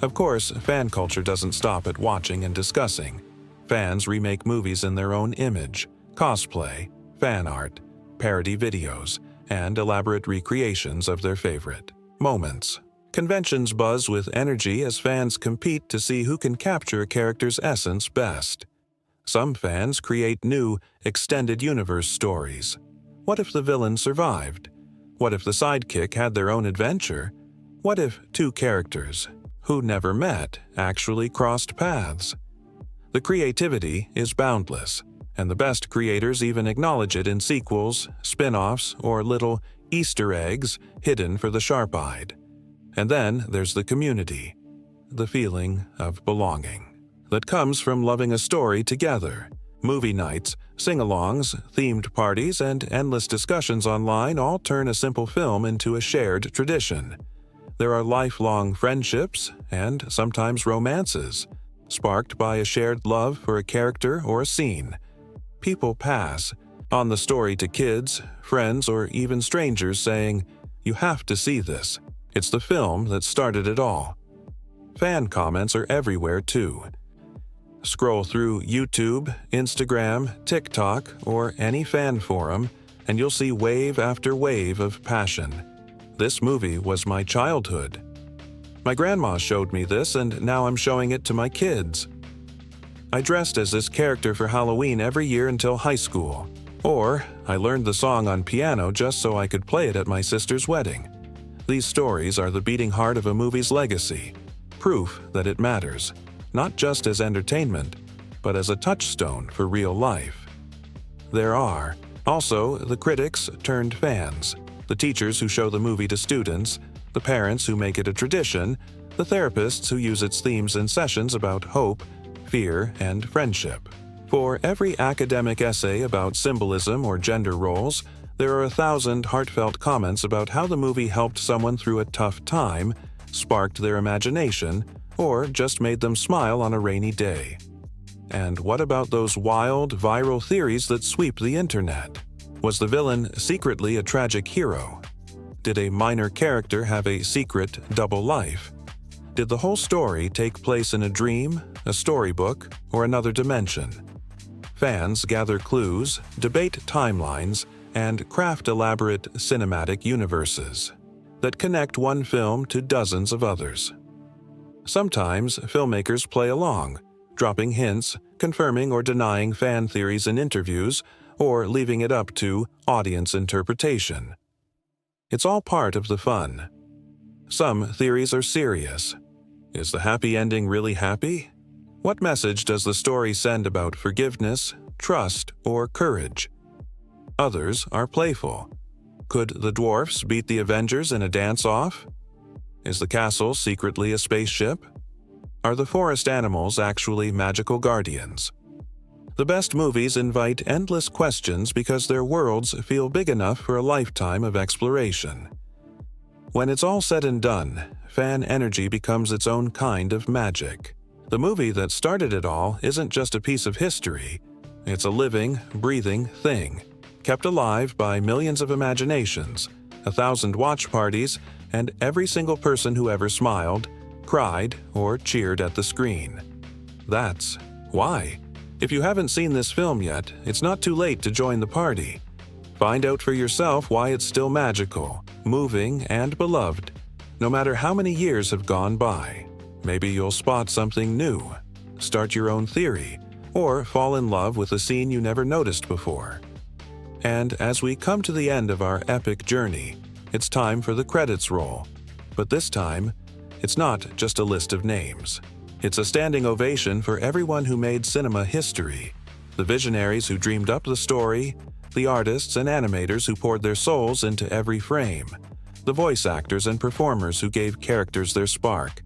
Of course, fan culture doesn't stop at watching and discussing. Fans remake movies in their own image, cosplay, fan art, parody videos, and elaborate recreations of their favorite moments. Conventions buzz with energy as fans compete to see who can capture a character's essence best. Some fans create new, extended universe stories. What if the villain survived? What if the sidekick had their own adventure? What if 2 characters, who never met, actually crossed paths? The creativity is boundless, and the best creators even acknowledge it in sequels, spin-offs, or little Easter eggs hidden for the sharp-eyed. And then there's the community, the feeling of belonging that comes from loving a story together. Movie nights, sing-alongs, themed parties, and endless discussions online all turn a simple film into a shared tradition. There are lifelong friendships and sometimes romances, sparked by a shared love for a character or a scene. People pass on the story to kids, friends, or even strangers saying, "You have to see this. It's the film that started it all." fan comments are everywhere too. Scroll through YouTube, Instagram, TikTok, or any fan forum, and you'll see wave after wave of passion. This movie was my childhood. My grandma showed me this, and now I'm showing it to my kids. I dressed as this character for Halloween every year until high school. Or, I learned the song on piano just so I could play it at my sister's wedding. These stories are the beating heart of a movie's legacy, proof that it matters, not just as entertainment, but as a touchstone for real life. There are also the critics turned fans, the teachers who show the movie to students, the parents who make it a tradition, the therapists who use its themes in sessions about hope, fear, and friendship. For every academic essay about symbolism or gender roles, there are 1,000 heartfelt comments about how the movie helped someone through a tough time, sparked their imagination, or just made them smile on a rainy day. And what about those wild, viral theories that sweep the internet? Was the villain secretly a tragic hero? Did a minor character have a secret double life? Did the whole story take place in a dream, a storybook, or another dimension? Fans gather clues, debate timelines, and craft elaborate cinematic universes that connect one film to dozens of others. Sometimes filmmakers play along, dropping hints, confirming or denying fan theories in interviews, or leaving it up to audience interpretation. It's all part of the fun. Some theories are serious. Is the happy ending really happy? What message does the story send about forgiveness, trust, or courage? Others are playful. Could the dwarfs beat the Avengers in a dance-off? Is the castle secretly a spaceship? Are the forest animals actually magical guardians? The best movies invite endless questions because their worlds feel big enough for a lifetime of exploration. When it's all said and done, fan energy becomes its own kind of magic. The movie that started it all isn't just a piece of history. It's a living, breathing thing, kept alive by millions of imaginations, 1,000 watch parties, and every single person who ever smiled, cried, or cheered at the screen. That's why. If you haven't seen this film yet, it's not too late to join the party. Find out for yourself why it's still magical, moving, and beloved, no matter how many years have gone by. Maybe you'll spot something new, start your own theory, or fall in love with a scene you never noticed before. And as we come to the end of our epic journey, it's time for the credits roll. But this time, it's not just a list of names. It's a standing ovation for everyone who made cinema history, the visionaries who dreamed up the story, the artists and animators who poured their souls into every frame, the voice actors and performers who gave characters their spark,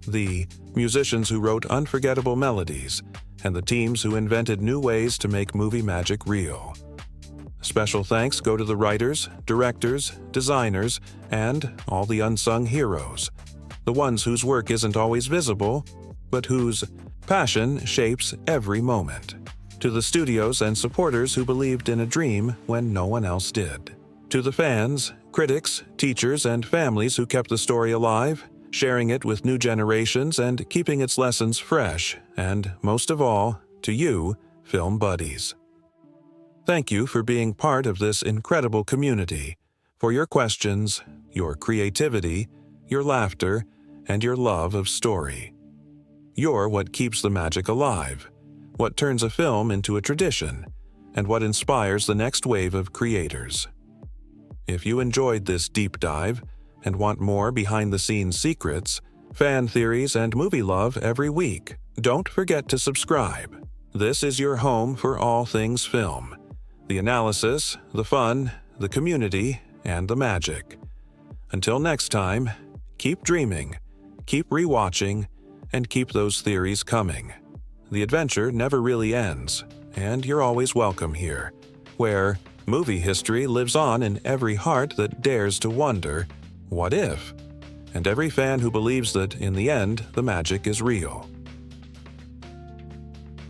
the musicians who wrote unforgettable melodies, and the teams who invented new ways to make movie magic real. Special thanks go to the writers, directors, designers, and all the unsung heroes, the ones whose work isn't always visible, but whose passion shapes every moment. To the studios and supporters who believed in a dream when no one else did. To the fans, critics, teachers, and families who kept the story alive, sharing it with new generations and keeping its lessons fresh, and most of all, to you, film buddies. Thank you for being part of this incredible community, for your questions, your creativity, your laughter, and your love of story. You're what keeps the magic alive, what turns a film into a tradition, and what inspires the next wave of creators. If you enjoyed this deep dive and want more behind-the-scenes secrets, fan theories, and movie love every week, don't forget to subscribe. This is your home for all things film. The analysis, the fun, the community, and the magic. Until next time, keep dreaming, keep rewatching, and keep those theories coming. The adventure never really ends, and you're always welcome here, where movie history lives on in every heart that dares to wonder, what if? And every fan who believes that, in the end, the magic is real.